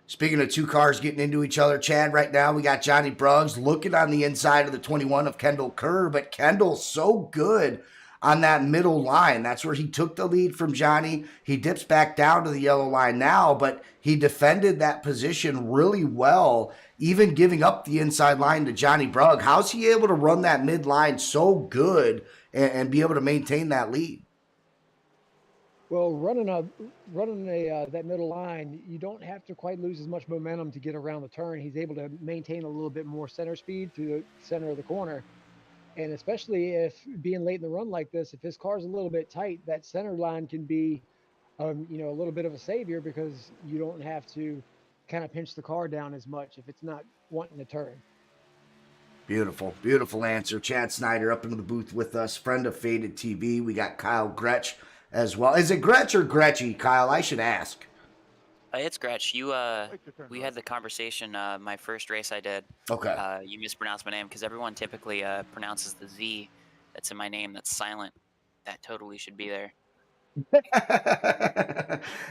S6: Speaking of two cars getting into each other, Chad, right now we got Johnny Bruggs looking on the inside of the 21 of Kendall Kerr, but Kendall's so good on that middle line. That's where he took the lead from Johnny. He dips back down to the yellow line now, but he defended that position really well, even giving up the inside line to Johnny Bruggs. How's he able to run that midline so good and be able to maintain that lead?
S8: Well, running that middle line, you don't have to quite lose as much momentum to get around the turn. He's able to maintain a little bit more center speed through the center of the corner. And especially if being late in the run like this, if his car's a little bit tight, that center line can be, a little bit of a savior because you don't have to kind of pinch the car down as much if it's not wanting to turn.
S6: Beautiful, beautiful answer. Chad Snyder up into the booth with us, friend of Faded TV. We got Kyle Gretsch as well. Is it Gretsch or Gretchy, Kyle? I should ask.
S7: It's Gretsch. We had the conversation my first race I did.
S6: Okay.
S7: You mispronounced my name because everyone typically pronounces the Z that's in my name that's silent. That totally should be there.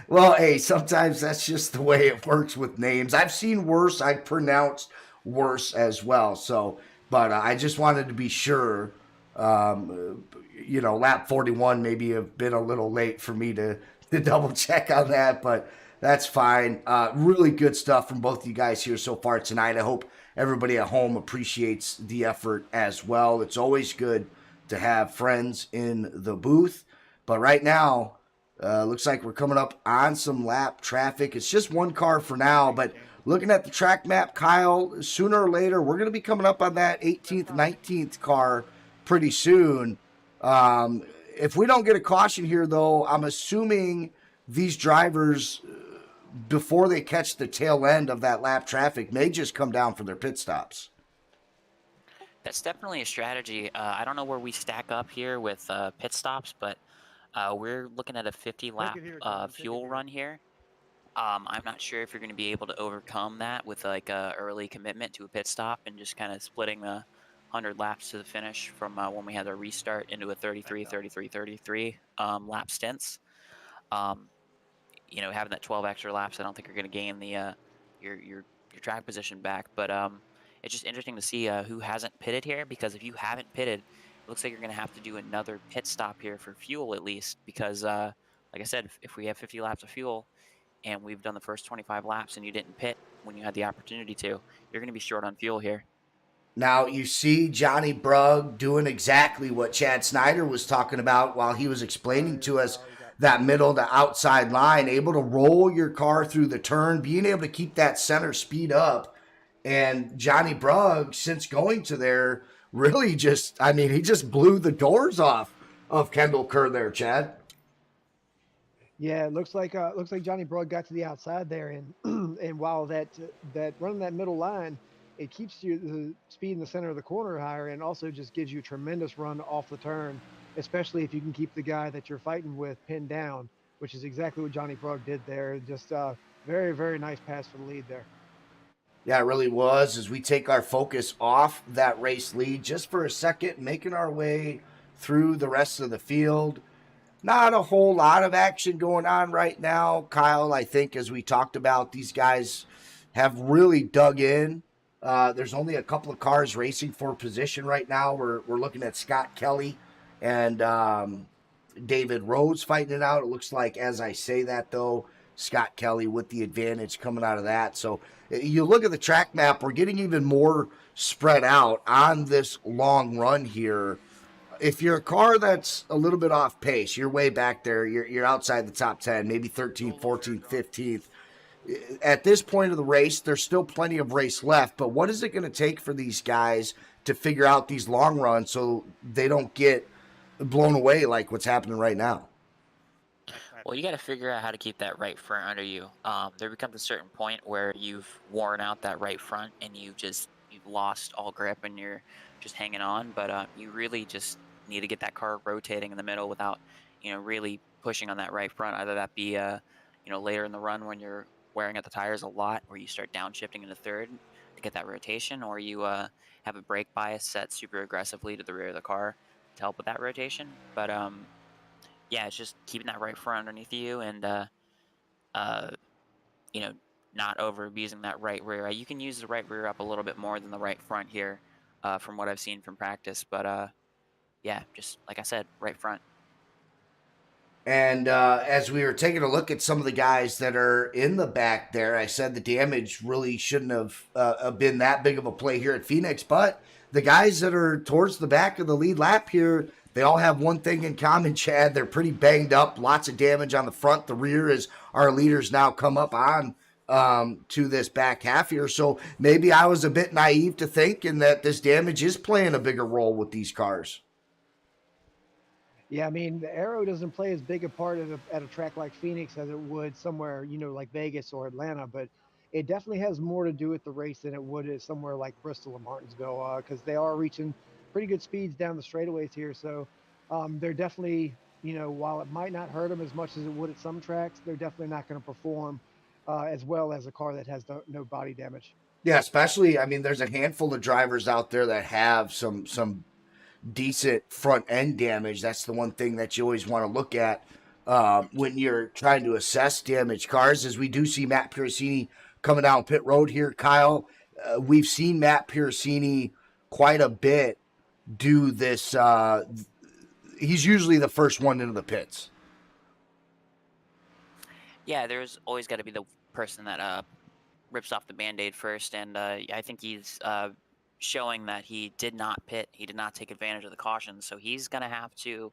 S6: Well, hey, sometimes that's just the way it works with names. I've seen worse. I've pronounced worse as well. So, but I just wanted to be sure. Lap 41 maybe have been a little late for me to double check on that, but that's fine. Really good stuff from both of you guys here so far tonight. I hope everybody at home appreciates the effort as well. It's always good to have friends in the booth. But right now, looks like we're coming up on some lap traffic. It's just one car for now, but looking at the track map, Kyle, sooner or later, we're going to be coming up on that 18th, 19th car pretty soon. If we don't get a caution here, though, I'm assuming these drivers, before they catch the tail end of that lap traffic, may just come down for their pit stops.
S7: That's definitely a strategy. I don't know where we stack up here with pit stops, but we're looking at a 50-lap fuel run here. I'm not sure if you're going to be able to overcome that with like a early commitment to a pit stop and just kind of splitting the 100 laps to the finish from when we had our restart into a 33, 33, 33 lap stints. Having that 12 extra laps, I don't think you're going to gain the your track position back. But it's just interesting to see who hasn't pitted here, because if you haven't pitted, it looks like you're going to have to do another pit stop here for fuel at least, because like I said, if we have 50 laps of fuel and we've done the first 25 laps and you didn't pit when you had the opportunity to, you're going to be short on fuel here.
S6: Now, you see Johnny Brugg doing exactly what Chad Snyder was talking about while he was explaining to us that middle to outside line, able to roll your car through the turn, being able to keep that center speed up. And Johnny Brugg, since going to there, really he just blew the doors off of Kendall Kerr there, Chad.
S8: Yeah, it looks like Johnny Brugg got to the outside there, and while that running that middle line, it keeps the speed in the center of the corner higher, and also just gives you a tremendous run off the turn, especially if you can keep the guy that you're fighting with pinned down, which is exactly what Johnny Brugg did there. Just very, very nice pass for the lead there.
S6: Yeah, it really was. As we take our focus off that race lead just for a second, making our way through the rest of the field. Not a whole lot of action going on right now, Kyle. I think, as we talked about, these guys have really dug in. There's only a couple of cars racing for position right now. We're looking at Scott Kelly and David Rose fighting it out. It looks like, as I say that, though, Scott Kelly with the advantage coming out of that. So you look at the track map, we're getting even more spread out on this long run here. If you're a car that's a little bit off pace, you're way back there, you're outside the top 10, maybe 13th, 14th, 15th. At this point of the race, there's still plenty of race left, but what is it going to take for these guys to figure out these long runs so they don't get blown away like what's happening right now?
S7: Well, you got to figure out how to keep that right front under you. There becomes a certain point where you've worn out that right front and you've lost all grip and you're just hanging on. But you really just need to get that car rotating in the middle without, really pushing on that right front. Either that be, later in the run when you're wearing out the tires a lot, where you start downshifting into third to get that rotation, or you have a brake bias set super aggressively to the rear of the car to help with that rotation. But yeah, it's just keeping that right front underneath you and, not over abusing that right rear. You can use the right rear up a little bit more than the right front here from what I've seen from practice. But, yeah, just like I said, right front.
S6: And as we were taking a look at some of the guys that are in the back there, I said the damage really shouldn't have been that big of a play here at Phoenix. But the guys that are towards the back of the lead lap here, they all have one thing in common, Chad. They're pretty banged up, lots of damage on the front. The rear as our leaders now come up on to this back half here. So maybe I was a bit naive to thinking that this damage is playing a bigger role with these cars.
S8: Yeah, I mean, the aero doesn't play as big a part at a track like Phoenix as it would somewhere, like Vegas or Atlanta, but it definitely has more to do with the race than it would at somewhere like Bristol or Martinsville, because they are reaching pretty good speeds down the straightaways here. So they're definitely, while it might not hurt them as much as it would at some tracks, they're definitely not going to perform as well as a car that has no body damage.
S6: Yeah, especially, I mean, there's a handful of drivers out there that have some decent front end damage. That's the one thing that you always want to look at when you're trying to assess damaged cars, as we do see Matt Piracini coming down pit road here. Kyle, we've seen Matt Piracini quite a bit do this. He's usually the first one into the pits.
S7: Yeah, there's always got to be the person that rips off the Band-Aid first, and I think he's showing that he did not pit. He did not take advantage of the caution, so he's going to have to,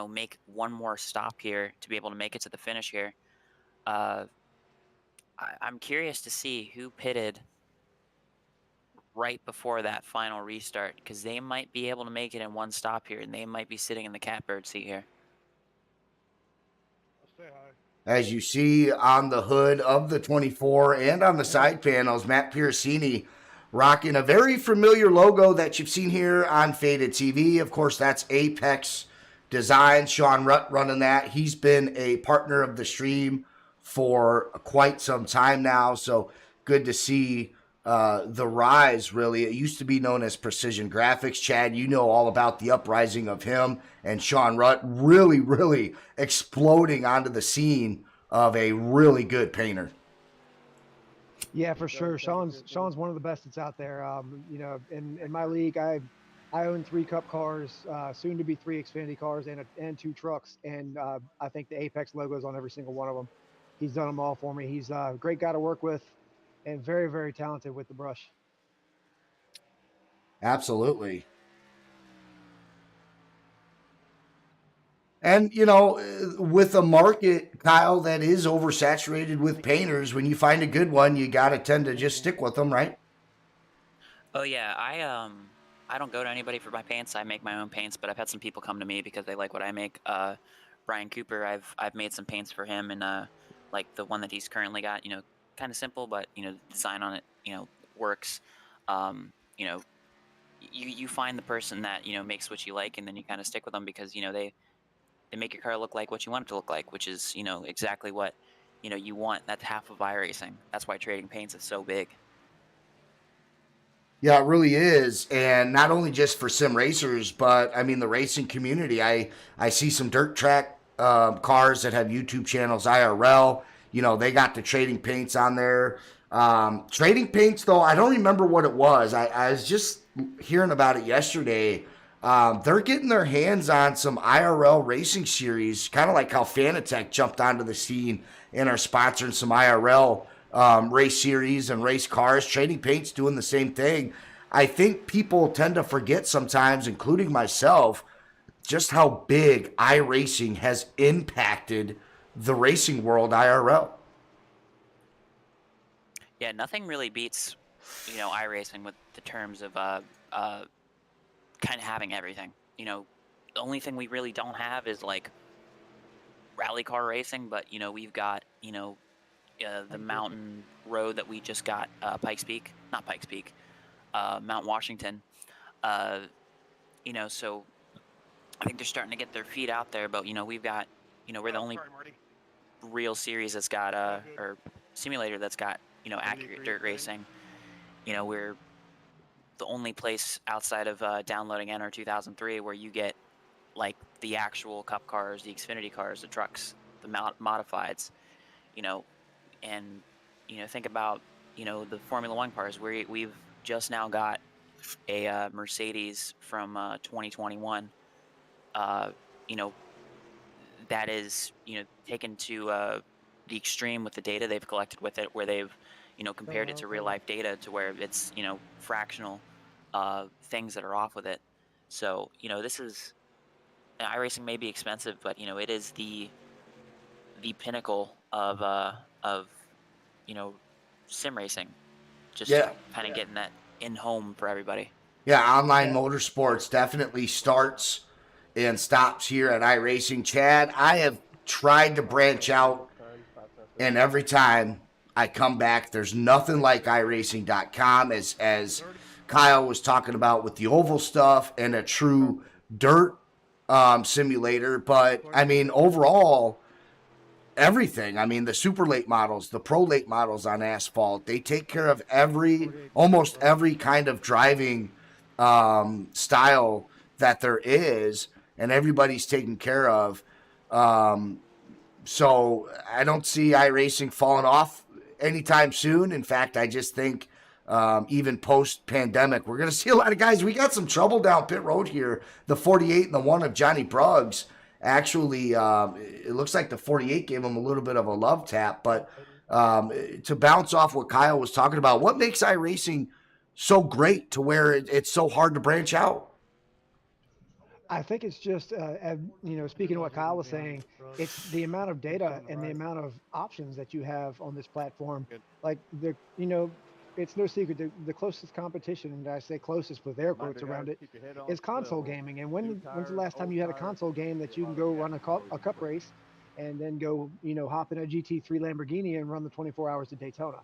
S7: make one more stop here to be able to make it to the finish here. I'm curious to see who pitted right before that final restart, because they might be able to make it in one stop here, and they might be sitting in the catbird seat here.
S6: As you see on the hood of the 24 and on the side panels, Matt Piracini rocking a very familiar logo that you've seen here on Faded TV. Of course, that's Apex Design. Sean Rutt running that. He's been a partner of the stream for quite some time now, so good to see the rise, really. It used to be known as Precision Graphics. Chad, you know all about the uprising of him and Sean Rutt really, really exploding onto the scene of a really good painter.
S8: Yeah, for sure. Sean's one of the best that's out there. In my league, I own 3 Cup cars, soon to be 3 Xfinity cars, and 2 trucks. And I think the Apex logo is on every single one of them. He's done them all for me. He's a great guy to work with, and very, very talented with the brush.
S6: Absolutely. And, with a market, Kyle, that is oversaturated with painters, when you find a good one, you got to tend to just stick with them, right?
S7: Oh, yeah. I don't go to anybody for my paints. I make my own paints, but I've had some people come to me because they like what I make. Brian Cooper, I've made some paints for him, and like the one that he's currently got, kind of simple, but, the design on it, works. You find the person that, makes what you like, and then you kind of stick with them because, they make your car look like what you want it to look like, which is, exactly what, you want. That's half of iRacing. That's why trading paints is so big.
S6: Yeah, it really is. And not only just for sim racers, but I mean, the racing community. I see some dirt track cars that have YouTube channels, IRL. They got the trading paints on there. Trading paints, though, I don't remember what it was. I was just hearing about it yesterday. They're getting their hands on some IRL racing series, kind of like how Fanatec jumped onto the scene and are sponsoring some IRL race series and race cars. Trading Paint's doing the same thing. I think people tend to forget sometimes, including myself, just how big iRacing has impacted the racing world IRL.
S7: Yeah, nothing really beats, iRacing with the terms of kind of having everything. The only thing we really don't have is like rally car racing, but we've got the mountain road that we just got, Pikes Peak, not Pikes Peak, Mount Washington. So I think they're starting to get their feet out there, but we've got, we're the only real series that's got or simulator that's got accurate dirt racing. We're the only place outside of downloading NR 2003 where you get like the actual cup cars, the Xfinity cars, the trucks, the modifieds, and think about the Formula One cars. We've just now got a Mercedes from 2021. That is taken to the extreme with the data they've collected with it, where they've compared it to real life data to where it's fractional things that are off with it. So this is iRacing may be expensive, but it is the pinnacle of sim racing. Just kind of getting that in home for everybody.
S6: Yeah, online motorsports definitely starts and stops here at iRacing. Chad, I have tried to branch out, and every time I come back, there's nothing like iRacing.com, as Kyle was talking about with the oval stuff and a true dirt simulator. But I mean, overall, everything. I mean, the super late models, the pro late models on asphalt, they take care of almost every kind of driving style that there is, and everybody's taken care of. So I don't see iRacing falling off anytime soon. In fact, I just think even post-pandemic, we're going to see a lot of guys. We got some trouble down pit road here. The 48 and the one of Johnny Bruggs. Actually, it looks like the 48 gave him a little bit of a love tap. But to bounce off what Kyle was talking about, what makes iRacing so great to where it's so hard to branch out?
S8: I think it's just, speaking of what Kyle was saying, it's the amount of data and the amount of options that you have on this platform. Like it's no secret the closest competition, and I say closest with air quotes around it, is console gaming. And when's the last time you had a console game that you can go run a cup race and then go, hop in a GT3 Lamborghini and run the 24 hours to Daytona?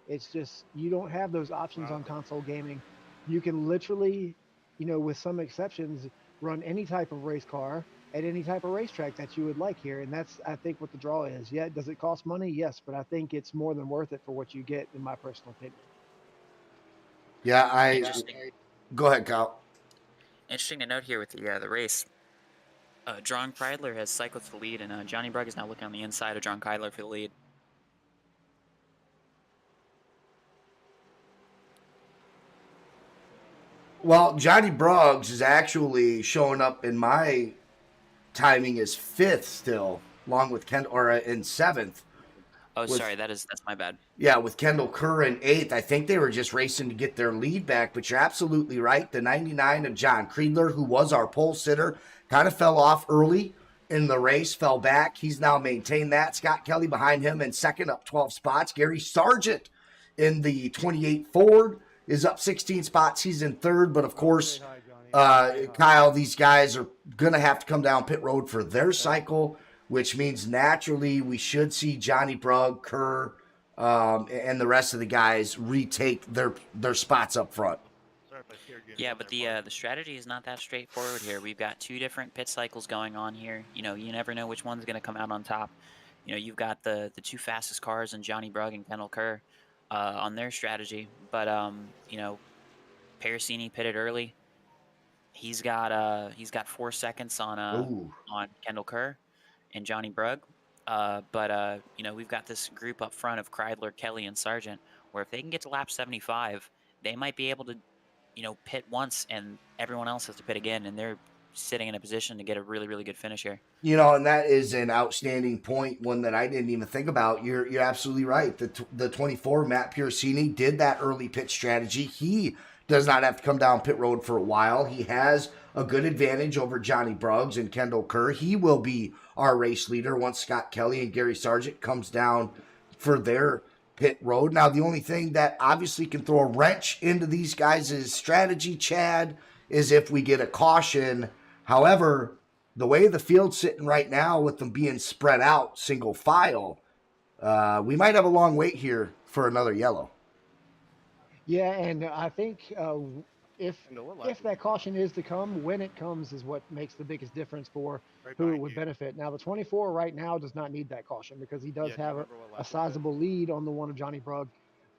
S8: It's just, you don't have those options on console gaming. You can literally, with some exceptions, run any type of race car at any type of racetrack that you would like here. And that's, I think, what the draw is. Yeah, does it cost money? Yes, but I think it's more than worth it for what you get, in my personal opinion.
S6: Yeah, go ahead, Kyle.
S7: Interesting to note here with the race. John Kreidler has cycled to the lead, and Johnny Brugg is now looking on the inside of John Kreidler for the lead.
S6: Well, Johnny Bruggs is actually showing up in my timing as 5th still, along with in 7th.
S7: Oh, sorry, that's my bad.
S6: Yeah, with Kendall Kerr in 8th. I think they were just racing to get their lead back, but you're absolutely right. The 99 of John Kreidler, who was our pole sitter, kind of fell off early in the race, fell back. He's now maintained that. Scott Kelly behind him in 2nd, up 12 spots. Gary Sargent in the 28 Ford is up 16 spots. He's in 3rd, but of course, Kyle, these guys are going to have to come down pit road for their cycle, which means naturally we should see Johnny Brugg, Kerr, and the rest of the guys retake their spots up front.
S7: Yeah, but the strategy is not that straightforward here. We've got 2 different pit cycles going on here. You never know which one's going to come out on top. You've got the 2 fastest cars in Johnny Brugg and Kendall Kerr on their strategy, but Parasini pitted early. He's got 4 seconds on Kendall Kerr and Johnny Brugg. But we've got this group up front of Kreidler, Kelly, and Sargent, where if they can get to lap 75, they might be able to pit once and everyone else has to pit again, and they're sitting in a position to get a really, really good finish here.
S6: And that is an outstanding point, one that I didn't even think about. You're absolutely right. The 24, Matt Piercini, did that early pit strategy. He does not have to come down pit road for a while. He has a good advantage over Johnny Bruggs and Kendall Kerr. He will be our race leader once Scott Kelly and Gary Sargent comes down for their pit road. Now, the only thing that obviously can throw a wrench into these guys' strategy, Chad, is if we get a caution. However, the way the field's sitting right now with them being spread out single file, we might have a long wait here for another yellow.
S8: Yeah, and I think if that caution is to come, when it comes is what makes the biggest difference for who it would benefit. Now, the 24 right now does not need that caution because he does have a sizable lead on the one of Johnny Brugg,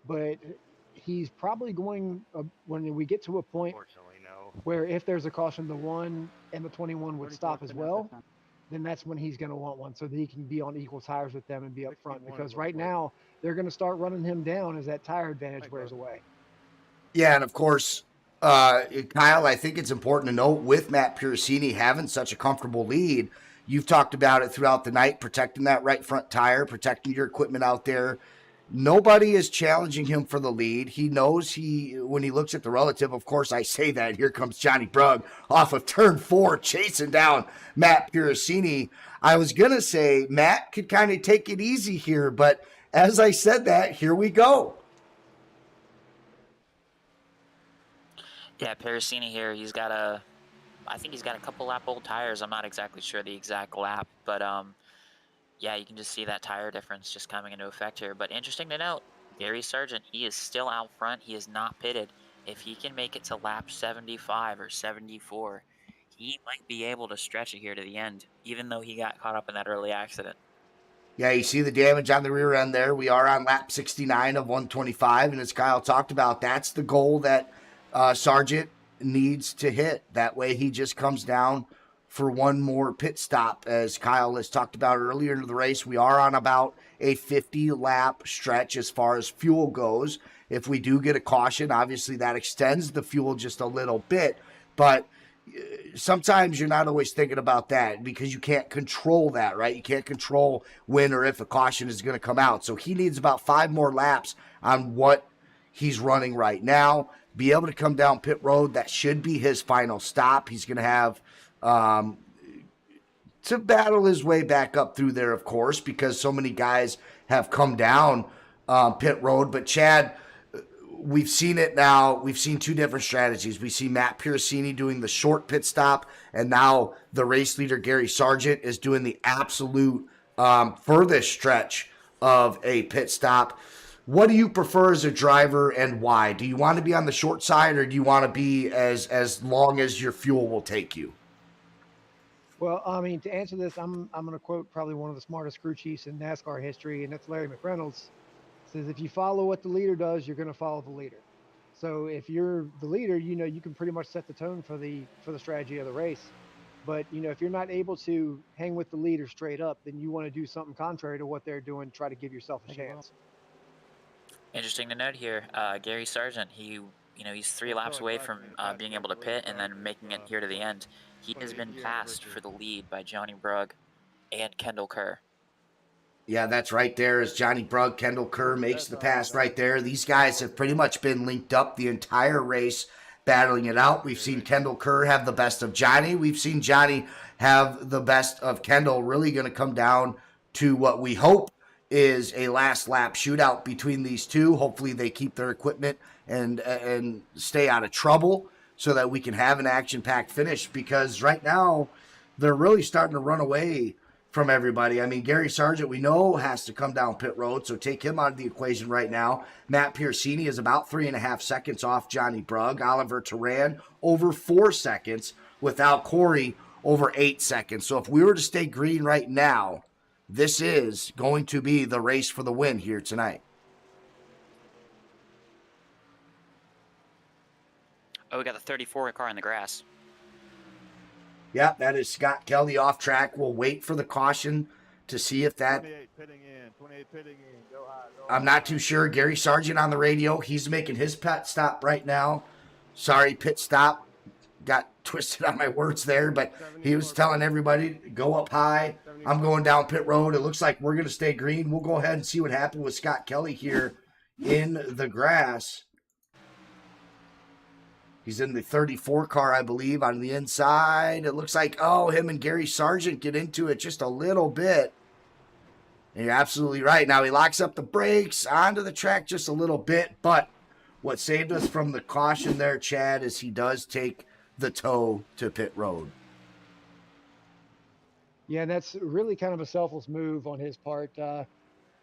S8: but he's probably going, when we get to a point where if there's a caution, the 1 and the 21 would stop as well, then that's when he's going to want one so that he can be on equal tires with them and be up front, because right now they're going to start running him down as that tire advantage wears away.
S6: Yeah, and of course, Kyle, I think it's important to note with Matt Piercini having such a comfortable lead, you've talked about it throughout the night, protecting that right front tire, protecting your equipment out there. Nobody is challenging him for the lead. He knows when he looks at the relative, of course I say that, here comes Johnny Brugg off of turn 4, chasing down Matt Piercini. I was going to say Matt could kind of take it easy here, but as I said that, here we go.
S7: Yeah, Piercini here, I think he's got a couple lap old tires. I'm not exactly sure the exact lap, but yeah, you can just see that tire difference just coming into effect here. But interesting to note, Gary Sargent, he is still out front. He is not pitted. If he can make it to lap 75 or 74, he might be able to stretch it here to the end, even though he got caught up in that early accident.
S6: Yeah, you see the damage on the rear end there. We are on lap 69 of 125, and as Kyle talked about, that's the goal that Sargent needs to hit. That way he just comes down for one more pit stop. As Kyle has talked about earlier in the race, we are on about a 50-lap stretch as far as fuel goes. If we do get a caution, obviously that extends the fuel just a little bit, but sometimes you're not always thinking about that because you can't control that, right? You can't control when or if a caution is going to come out. So he needs about 5 more laps on what he's running right now, be able to come down pit road. That should be his final stop. He's going to have to battle his way back up through there, of course, because so many guys have come down pit road. But Chad, we've seen it now. We've seen 2 different strategies. We see Matt Piercini doing the short pit stop, and now the race leader, Gary Sargent, is doing the absolute furthest stretch of a pit stop. What do you prefer as a driver and why? Do you want to be on the short side, or do you want to be as long as your fuel will take you?
S8: Well, I mean, to answer this, I'm going to quote probably one of the smartest crew chiefs in NASCAR history, and that's Larry McReynolds. Says if you follow what the leader does, you're going to follow the leader. So if you're the leader, you can pretty much set the tone for the strategy of the race. But if you're not able to hang with the leader straight up, then you want to do something contrary to what they're doing, try to give yourself a chance.
S7: Interesting to note here, Gary Sargent, he's 3 laps away from being able to pit and then making it here to the end. He has been passed for the lead by Johnny Brugg and Kendall Kerr.
S6: Yeah, that's right there as Johnny Brugg, Kendall Kerr makes the pass right there. These guys have pretty much been linked up the entire race, battling it out. We've seen Kendall Kerr have the best of Johnny. We've seen Johnny have the best of Kendall. Really going to come down to what we hope is a last lap shootout between these two. Hopefully they keep their equipment and stay out of trouble so that we can have an action-packed finish, because right now they're really starting to run away from everybody. I mean, Gary Sargent, we know, has to come down pit road, so take him out of the equation right now. Matt Piercini is about 3.5 seconds off Johnny Brugg. Oliver Turan over 4 seconds, without Corey over 8 seconds. So if we were to stay green right now, this is going to be the race for the win here tonight.
S7: Oh, we got the 34 car in the grass.
S6: Yeah, that is Scott Kelly off track. We'll wait for the caution to see if that...
S3: 28 pitting in, go high.
S6: I'm not too sure. Gary Sargent on the radio. He's making his pit stop right now. Sorry, pit stop. Got twisted on my words there, but he was telling everybody, go up high. I'm going down pit road. It looks like we're going to stay green. We'll go ahead and see what happened with Scott Kelly here in the grass. He's in the 34 car, I believe, on the inside. It looks like, him and Gary Sargent get into it just a little bit. And you're absolutely right. Now he locks up the brakes onto the track just a little bit, but what saved us from the caution there, Chad, is he does take the tow to pit road.
S8: Yeah, and that's really kind of a selfless move on his part,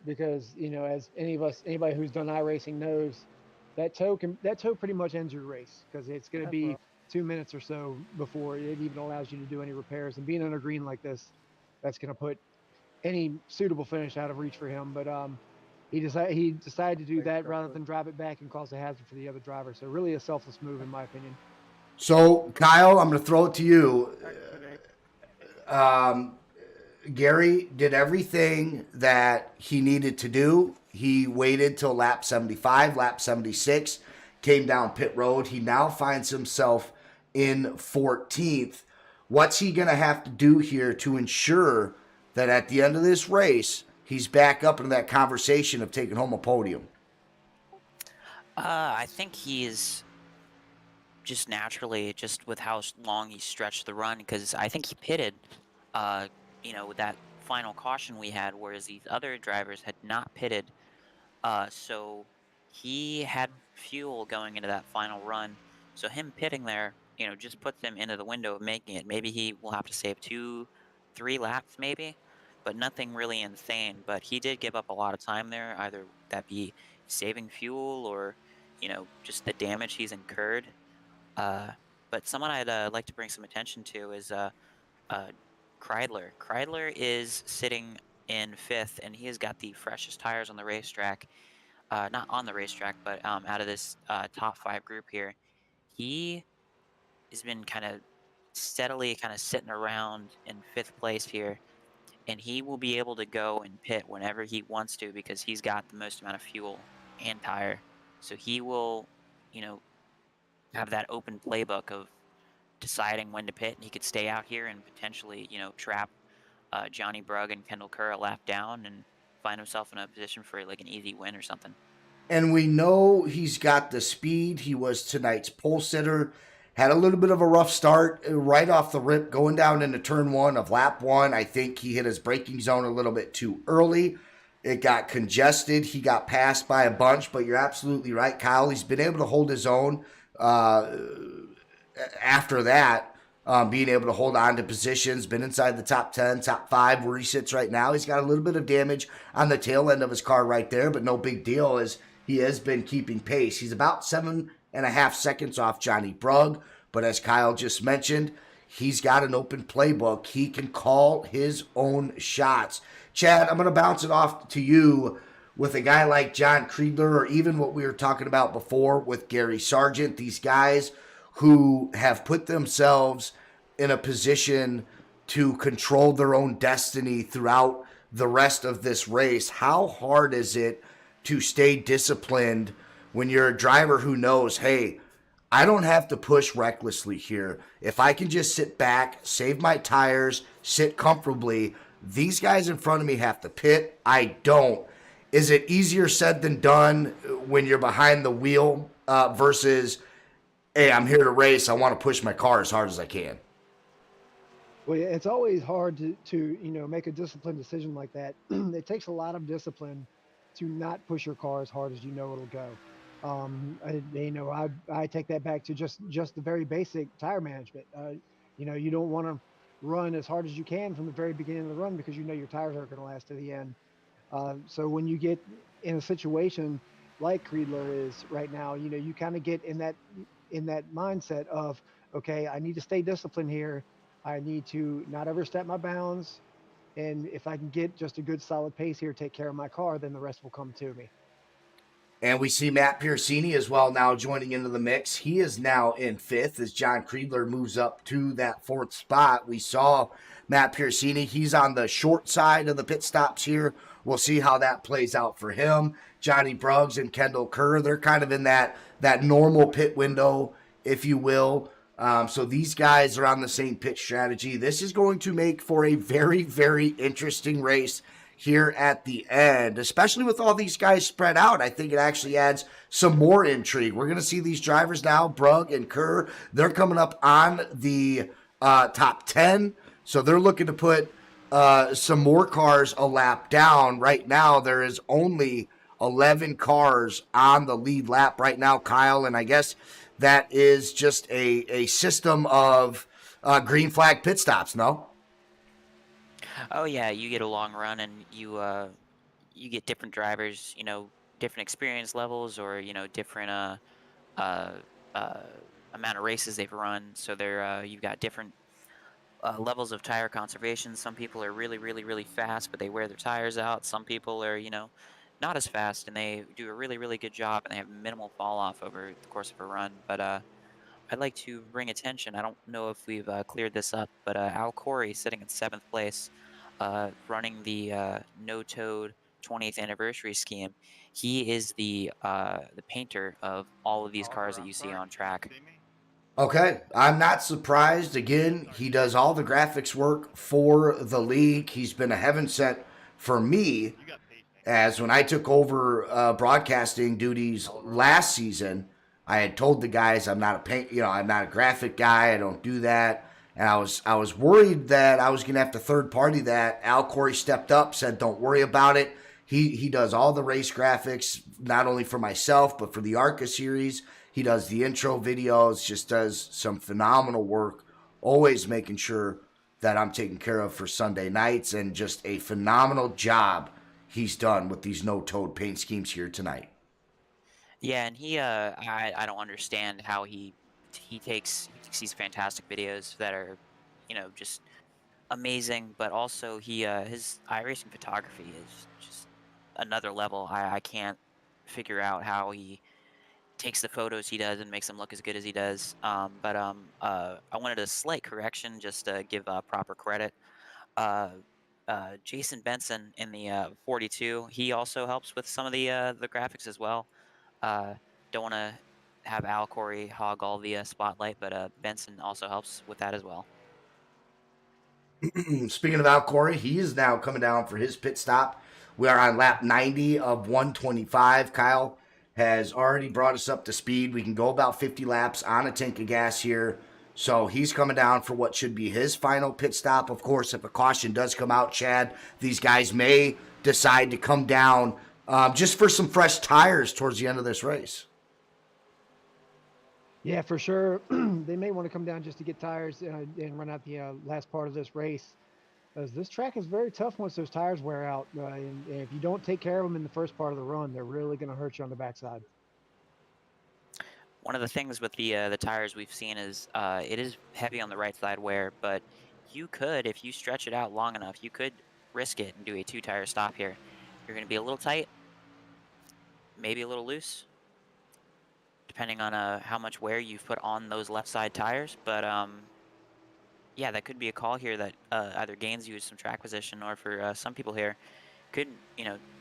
S8: because as anybody who's done iRacing knows, that tow pretty much ends your race, because it's going to be 2 minutes or so before it even allows you to do any repairs. And being under green like this, that's going to put any suitable finish out of reach for him. But he decided to do that rather than drive it back and cause a hazard for the other driver. So really a selfless move, in my opinion.
S6: So, Kyle, I'm going to throw it to you. Gary did everything that he needed to do. He waited till lap 75, lap 76, came down pit road. He now finds himself in 14th. What's he going to have to do here to ensure that at the end of this race, he's back up into that conversation of taking home a podium?
S7: I think he's just naturally, just with how long he stretched the run, because I think he pitted, with that final caution we had, whereas these other drivers had not pitted. So he had fuel going into that final run. So him pitting there, just puts him into the window of making it. Maybe he will have to save 2-3 laps, maybe, but nothing really insane. But he did give up a lot of time there, either that be saving fuel or, just the damage he's incurred. But someone I'd like to bring some attention to is Kreidler. Kreidler is sitting in 5th, and he has got the freshest tires on the racetrack. Not on the racetrack, but out of this top 5 group here. He has been kind of steadily sitting around in 5th place here, and he will be able to go and pit whenever he wants to because he's got the most amount of fuel and tire. So he will, have that open playbook of deciding when to pit, and he could stay out here and potentially, trap Johnny Brugg and Kendall Kerr a lap down and find himself in a position for like an easy win or something.
S6: And we know he's got the speed. He was tonight's pole sitter. Had a little bit of a rough start right off the rip going down into turn 1 of lap 1. I think he hit his braking zone a little bit too early. It got congested. He got passed by a bunch, but you're absolutely right, Kyle. He's been able to hold his own after that, being able to hold on to positions, been inside the top 10, top 5 where he sits right now. He's got a little bit of damage on the tail end of his car right there, but no big deal as he has been keeping pace. He's about 7.5 seconds off Johnny Brugg, but as Kyle just mentioned, he's got an open playbook. He can call his own shots. Chad, I'm going to bounce it off to you with a guy like John Kreidler, or even what we were talking about before with Gary Sargent, these guys who have put themselves in a position to control their own destiny throughout the rest of this race. How hard is it to stay disciplined when you're a driver who knows, hey, I don't have to push recklessly here. If I can just sit back, save my tires, sit comfortably, these guys in front of me have to pit. I don't. Is it easier said than done when you're behind the wheel versus, hey, I'm here to race, I want to push my car as hard as I can?
S8: Well, yeah, it's always hard to make a disciplined decision like that. It takes a lot of discipline to not push your car as hard as it'll go. I take that back to just the very basic tire management. You don't want to run as hard as you can from the very beginning of the run because your tires aren't going to last to the end. So when you get in a situation like Kreidler is right now, you kind of get in that mindset of, okay, I need to stay disciplined here. I need to not overstep my bounds. And if I can get just a good solid pace here, take care of my car, then the rest will come to me.
S6: And we see Matt Piercini as well now joining into the mix. He is now in 5th as John Kreidler moves up to that 4th spot. We saw Matt Piercini. He's on the short side of the pit stops here. We'll see how that plays out for him. Johnny Bruggs and Kendall Kerr, they're kind of in that normal pit window if you will. So these guys are on the same pitch strategy. This is going to make for a very, very interesting race here at the end, especially with all these guys spread out. I think it actually adds some more intrigue. We're going to see these drivers now, Brugg and Kerr. They're coming up on the top 10, so they're looking to put some more cars a lap down. Right now, there is only 11 cars on the lead lap right now, Kyle, and I guess that is just a system of green flag pit stops, no?
S7: Oh yeah, you get a long run and you get different drivers, different experience levels or different uh, uh, amount of races they've run. So you've got different levels of tire conservation. Some people are really, really, really fast, but they wear their tires out. Some people are, not as fast and they do a really, really good job and they have minimal fall off over the course of a run. But I'd like to bring attention. I don't know if we've cleared this up, but Al Corey sitting in 7th place, running the No Toad 20th anniversary scheme. He is the painter of all of these cars that you see on track.
S6: Okay, I'm not surprised. Again, he does all the graphics work for the league. He's been a heaven sent for me, as when I took over broadcasting duties last season, I had told the guys I'm not I'm not a graphic guy. I don't do that, and I was worried that I was going to have to third party that. Al Corey stepped up, said don't worry about it. He does all the race graphics, not only for myself but for the ARCA series. He does the intro videos, just does some phenomenal work, always making sure that I'm taken care of for Sunday nights, and just a phenomenal job he's done with these no toad paint schemes here tonight.
S7: Yeah, and I don't understand how he takes these fantastic videos that are, just amazing, but also his iRacing photography is just another level. I can't figure out how he takes the photos he does and makes them look as good as he does. I wanted a slight correction just to give proper credit. Uh, Jason Benson in the 42, he also helps with some of the graphics as well. Uh, don't want to have Al Corey hog all the spotlight, but Benson also helps with that as well.
S6: Speaking of Al Corey, he is now coming down for his pit stop. We are on lap 90 of 125. Kyle has already brought us up to speed. We can go about 50 laps on a tank of gas here. So he's coming down for what should be his final pit stop. Of course, if a caution does come out, Chad, these guys may decide to come down just for some fresh tires towards the end of this race.
S8: Yeah, for sure. They may want to come down just to get tires and run out the last part of this race. As this track is very tough once those tires wear out. And if you don't take care of them in the first part of the run, they're really going to hurt you on the backside.
S7: One of the things with the tires we've seen is it is heavy on the right side wear, but you could, if you stretch it out long enough, you could risk it and do a 2-tire stop here. You're going to be a little tight, maybe a little loose, depending on how much wear you've put on those left side tires. But yeah, that could be a call here that either gains you some track position, or for some people here, could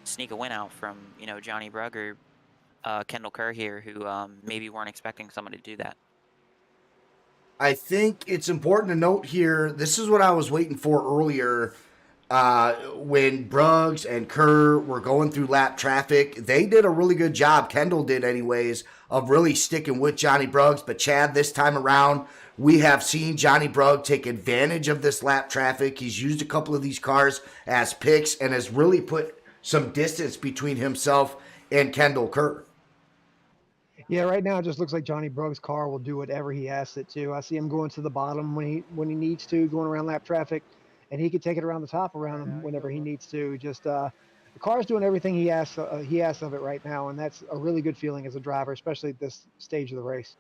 S7: sneak a win out from Johnny Brugg or Kendall Kerr here, who maybe weren't expecting somebody to do that.
S6: I think it's important to note here, this is what I was waiting for earlier when Bruggs and Kerr were going through lap traffic. They did a really good job, Kendall did anyways, of really sticking with Johnny Bruggs. But Chad, this time around, we have seen Johnny Brugg take advantage of this lap traffic. He's used a couple of these cars as picks and has really put some distance between himself and Kendall Kerr.
S8: Yeah, right now it just looks like Johnny Bruggs' car will do whatever he asks it to. I see him going to the bottom when he needs to, going around lap traffic, and he can take it around the top around him whenever he needs to. Just the car's doing everything he asks of it right now, and that's a really good feeling as a driver, especially at this stage of the race.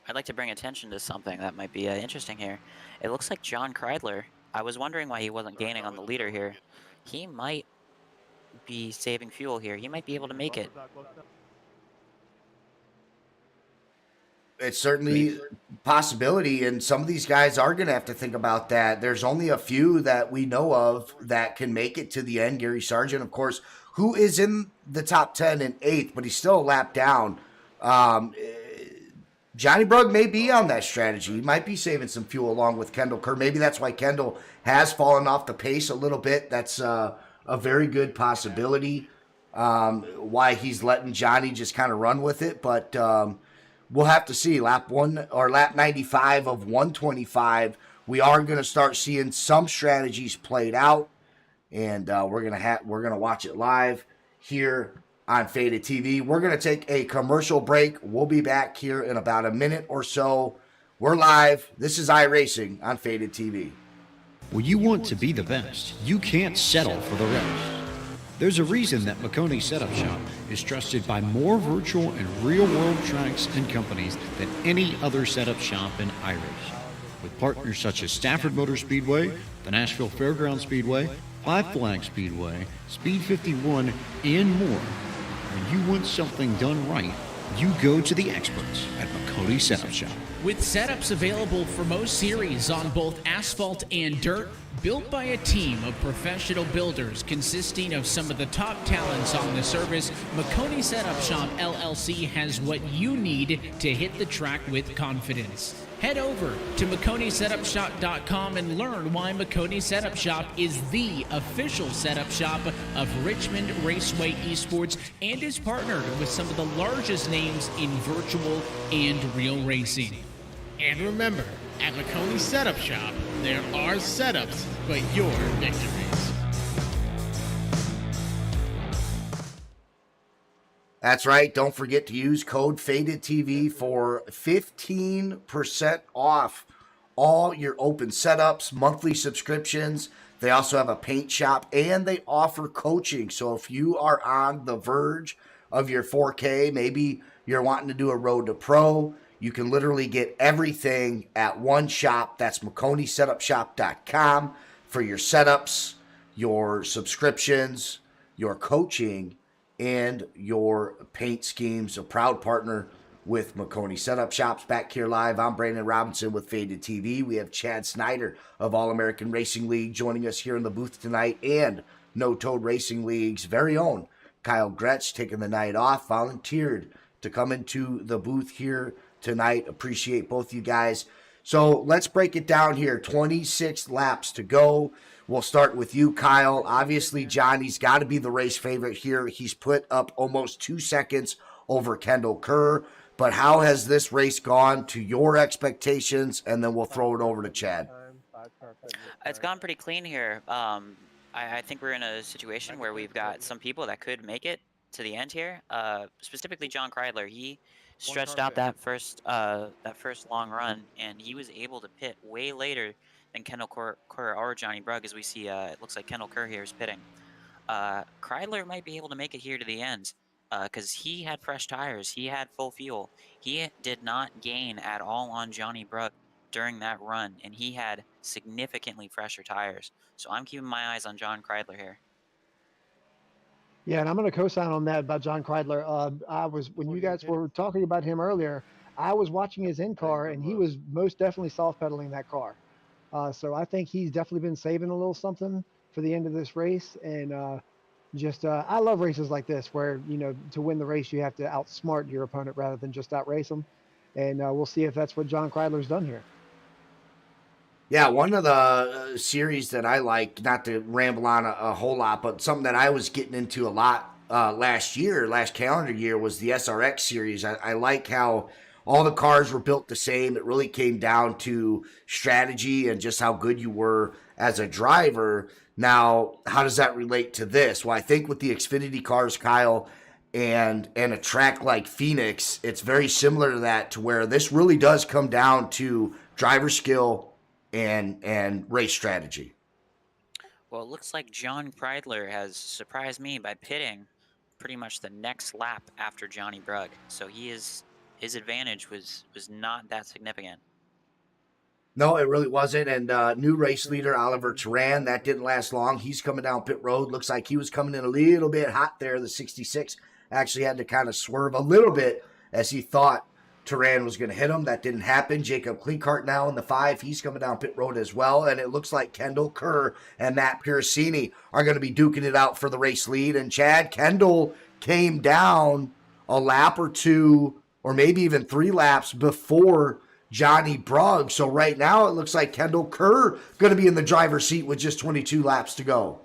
S7: I'd like to bring attention to something that might be interesting here. It looks like John Kreidler. I was wondering why he wasn't gaining on the leader here. he might be saving fuel here. He might be able to make it.
S6: It's certainly a possibility, and some of these guys are going to have to think about that. There's only a few that we know of that can make it to the end. Gary Sargent, of course, who is in the top 10 and 8th, but he's still a lap down. Johnny Brugg may be on that strategy. He might be saving some fuel along with Kendall Kerr. Maybe that's why Kendall has fallen off the pace a little bit. That's a very good possibility. Why he's letting Johnny just kind of run with it, but we'll have to see. Lap 95 of 125. We are going to start seeing some strategies played out, and we're gonna watch it live here on Faded TV. We're gonna take a commercial break. We'll be back here in about a minute or so. We're live. This is iRacing on Faded TV.
S10: When you want to be the best, you can't settle for the rest. There's a reason that Makoni Setup Shop is trusted by more virtual and real-world tracks and companies than any other setup shop in iRacing. With partners such as Stafford Motor Speedway, the Nashville Fairgrounds Speedway, Five Flag Speedway, Speed 51, and more. When you want something done right, you go to the experts at Makoni Setup Shop.
S2: With setups available for most series on both asphalt and dirt, built by a team of professional builders consisting of some of the top talents on the service, Makoni Setup Shop LLC has what you need to hit the track with confidence. Head over to MakoniSetupShop.com and learn why Makoni Setup Shop is the official setup shop of Richmond Raceway Esports and is partnered with some of the largest names in virtual and real racing.
S11: And remember, at Makoni Setup Shop, there are setups, but your victories.
S6: That's right. Don't forget to use code FadedTV for 15% off all your open setups, monthly subscriptions. They also have a paint shop, and they offer coaching. So if you are on the verge of your 4K, maybe you're wanting to do a road to pro, you can literally get everything at one shop. That's MakoniSetupShop.com for your setups, your subscriptions, your coaching, and your paint schemes. A proud partner with Makoni Setup Shops. Back here live, I'm Brandon Robinson with Faded TV. We have Chad Snyder of All American Racing League joining us here in the booth tonight, and No Toad Racing League's very own Kyle Gretsch taking the night off, volunteered to come into the booth here tonight. Appreciate both you guys. So let's break it down here. 26 laps to go. We'll start with you, Kyle. Obviously, Johnny's got to be the race favorite here. He's put up almost 2 seconds over Kendall Kerr. But how has this race gone to your expectations? And then we'll throw it over to Chad.
S7: It's gone pretty clean here. I think we're in a situation where we've got some people that could make it to the end here. Specifically, John Kreidler. He stretched out that first long run, and he was able to pit way later than Kendall Kerr or Johnny Brugg, as we see. It looks like Kendall Kerr here is pitting. Kreidler might be able to make it here to the end because he had fresh tires. He had full fuel. He did not gain at all on Johnny Brugg during that run, and he had significantly fresher tires. So I'm keeping my eyes on John Kreidler here.
S8: Yeah, and I'm going to co-sign on that about John Kreidler. When you guys were talking about him earlier, I was watching his in-car, and he was most definitely soft-pedaling that car. So I think he's definitely been saving a little something for the end of this race. And I love races like this where, to win the race, you have to outsmart your opponent rather than just outrace them. And we'll see if that's what John Kreidler's done here.
S6: Yeah, one of the series that I like, not to ramble on a whole lot, but something that I was getting into a lot last calendar year, was the SRX series. I like how all the cars were built the same. It really came down to strategy and just how good you were as a driver. Now, how does that relate to this? Well, I think with the Xfinity cars, Kyle, and a track like Phoenix, it's very similar to that, to where this really does come down to driver skill and race strategy.
S7: Well, it looks like John Kreidler has surprised me by pitting pretty much the next lap after Johnny Brugg. So his advantage was not that significant.
S6: No, it really wasn't. And new race leader, Oliver Turan, that didn't last long. He's coming down pit road. Looks like he was coming in a little bit hot there. The 66 actually had to kind of swerve a little bit as he thought Turan was going to hit him. That didn't happen. Jacob Klinkart now in the 5. He's coming down pit road as well. And it looks like Kendall Kerr and Matt Piercini are going to be duking it out for the race lead. And Chad, Kendall came down a lap or two, or maybe even 3 laps before Johnny Brugg. So right now it looks like Kendall Kerr going to be in the driver's seat with just 22 laps to go.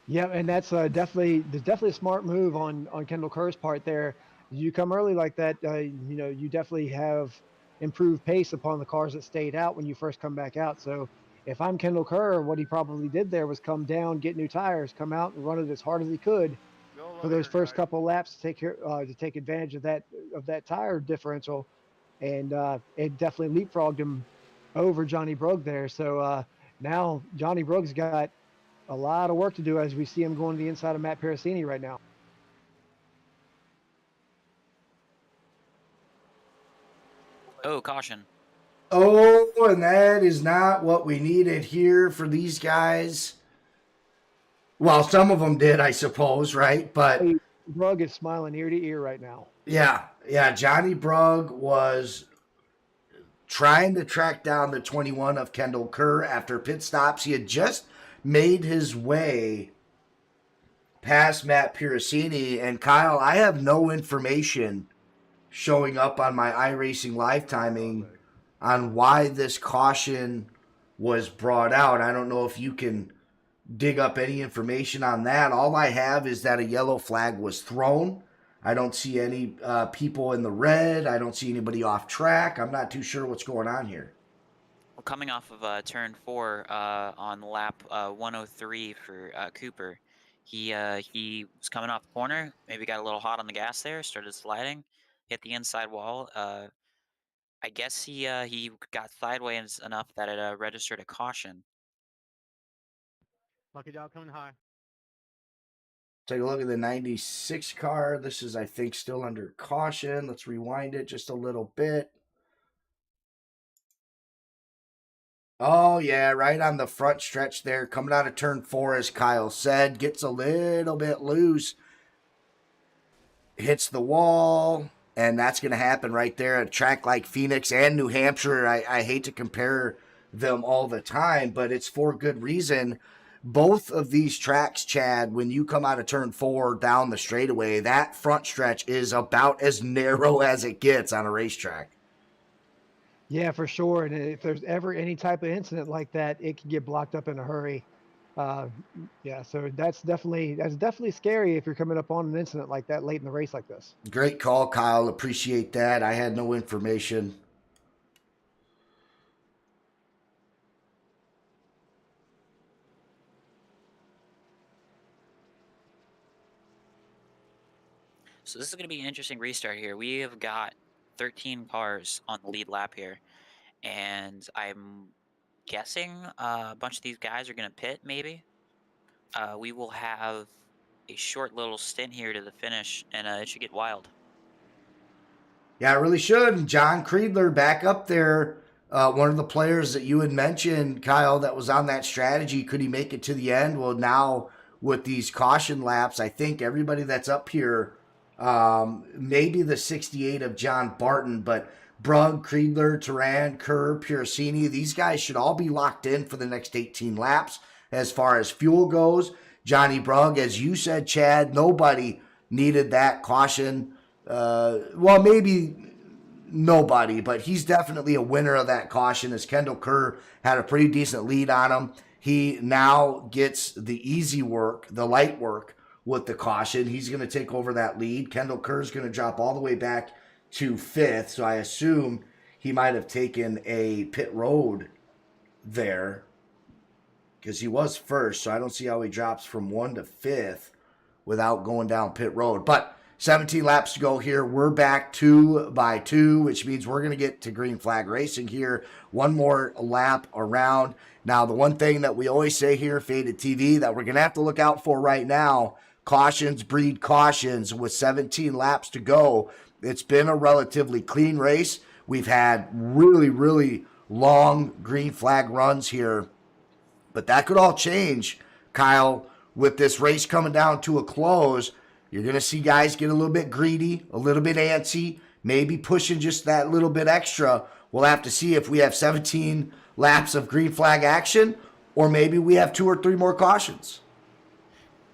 S8: Yeah, and that's definitely a smart move on Kendall Kerr's part there. You come early like that, you definitely have improved pace upon the cars that stayed out when you first come back out. So if I'm Kendall Kerr, what he probably did there was come down, get new tires, come out and run it as hard as he could for those first couple of laps to take advantage of that tire differential. And it definitely leapfrogged him over Johnny Brugg there. So now Johnny Brugg's got a lot of work to do as we see him going to the inside of Matt Piercini right now.
S7: Oh, caution.
S6: Oh, and that is not what we needed here for these guys. Well, some of them did, I suppose, right? But
S8: Brugg is smiling ear to ear right now.
S6: Yeah. Johnny Brugg was trying to track down the 21 of Kendall Kerr after pit stops. He had just made his way past Matt Piercini. And Kyle, I have no information showing up on my iRacing live timing on why this caution was brought out. I don't know if you can dig up any information on that. All I have is that a yellow flag was thrown. I don't see any people in the red. I don't see anybody off track. I'm not too sure what's going on here.
S7: Well, coming off of turn 4 on lap 103 for Cooper, he was coming off the corner, maybe got a little hot on the gas there, started sliding, hit the inside wall. I guess he got sideways enough that it registered a caution.
S9: Lucky dog coming high.
S6: Take a look at the 96 car. This is, I think, still under caution. Let's rewind it just a little bit. Oh, yeah, right on the front stretch there. Coming out of turn 4, as Kyle said. Gets a little bit loose. Hits the wall. And that's going to happen right there at a track like Phoenix and New Hampshire. I hate to compare them all the time, but it's for good reason. Both of these tracks, Chad, when you come out of turn 4 down the straightaway, that front stretch is about as narrow as it gets on a racetrack.
S8: Yeah, for sure. And if there's ever any type of incident like that, it can get blocked up in a hurry. So that's definitely scary if you're coming up on an incident like that late in the race like this.
S6: Great call, Kyle. Appreciate that. I had no information.
S7: So this is going to be an interesting restart here. We have got 13 cars on the lead lap here, and I'm guessing a bunch of these guys are going to pit, maybe. We will have a short little stint here to the finish, and it should get wild.
S6: Yeah, it really should. John Creedler back up there. One of the players that you had mentioned, Kyle, that was on that strategy. Could he make it to the end? Well, now with these caution laps, I think everybody that's up here, maybe the 68 of John Barton, but Brugg, Creedler, Turan, Kerr, Piercini, these guys should all be locked in for the next 18 laps as far as fuel goes. Johnny Brugg, as you said, Chad, nobody needed that caution. Well, maybe nobody, but he's definitely a winner of that caution, as Kendall Kerr had a pretty decent lead on him. He now gets the easy work, the light work with the caution. He's going to take over that lead. Kendall Kerr's going to drop all the way back to 5th, so I assume he might have taken a pit road there because he was first, so I don't see how he drops from 1 to 5th without going down pit road. But 17 laps to go here. We're back 2 by 2, which means we're going to get to green flag racing here. One more lap around. Now, the one thing that we always say here, Faded TV, that we're going to have to look out for right now, cautions breed cautions. With 17 laps to go, it's been a relatively clean race. We've had really long green flag runs here. But that could all change, Kyle, with this race coming down to a close. You're going to see guys get a little bit greedy, a little bit antsy, maybe pushing just that little bit extra. We'll have to see if we have 17 laps of green flag action, or maybe we have 2 or 3 more cautions.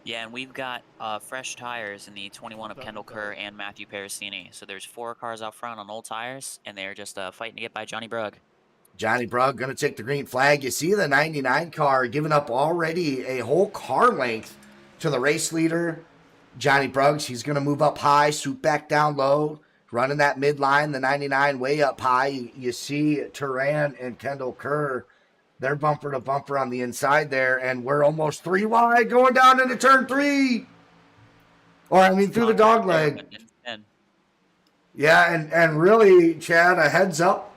S7: Yeah, and we've got fresh tires in the 21 of Kendall Kerr and Matthew Parasini. So there's 4 cars out front on old tires, and they're just fighting to get by Johnny Brugg.
S6: Johnny Brugg going to take the green flag. You see the 99 car giving up already a whole car length to the race leader, Johnny Bruggs. He's going to move up high, swoop back down low, running that midline, the 99 way up high. You see Turan and Kendall Kerr, they're bumper to bumper on the inside there, and we're almost 3 wide going down into turn 3. Or, I mean, through the dog leg. Yeah, and really, Chad, a heads up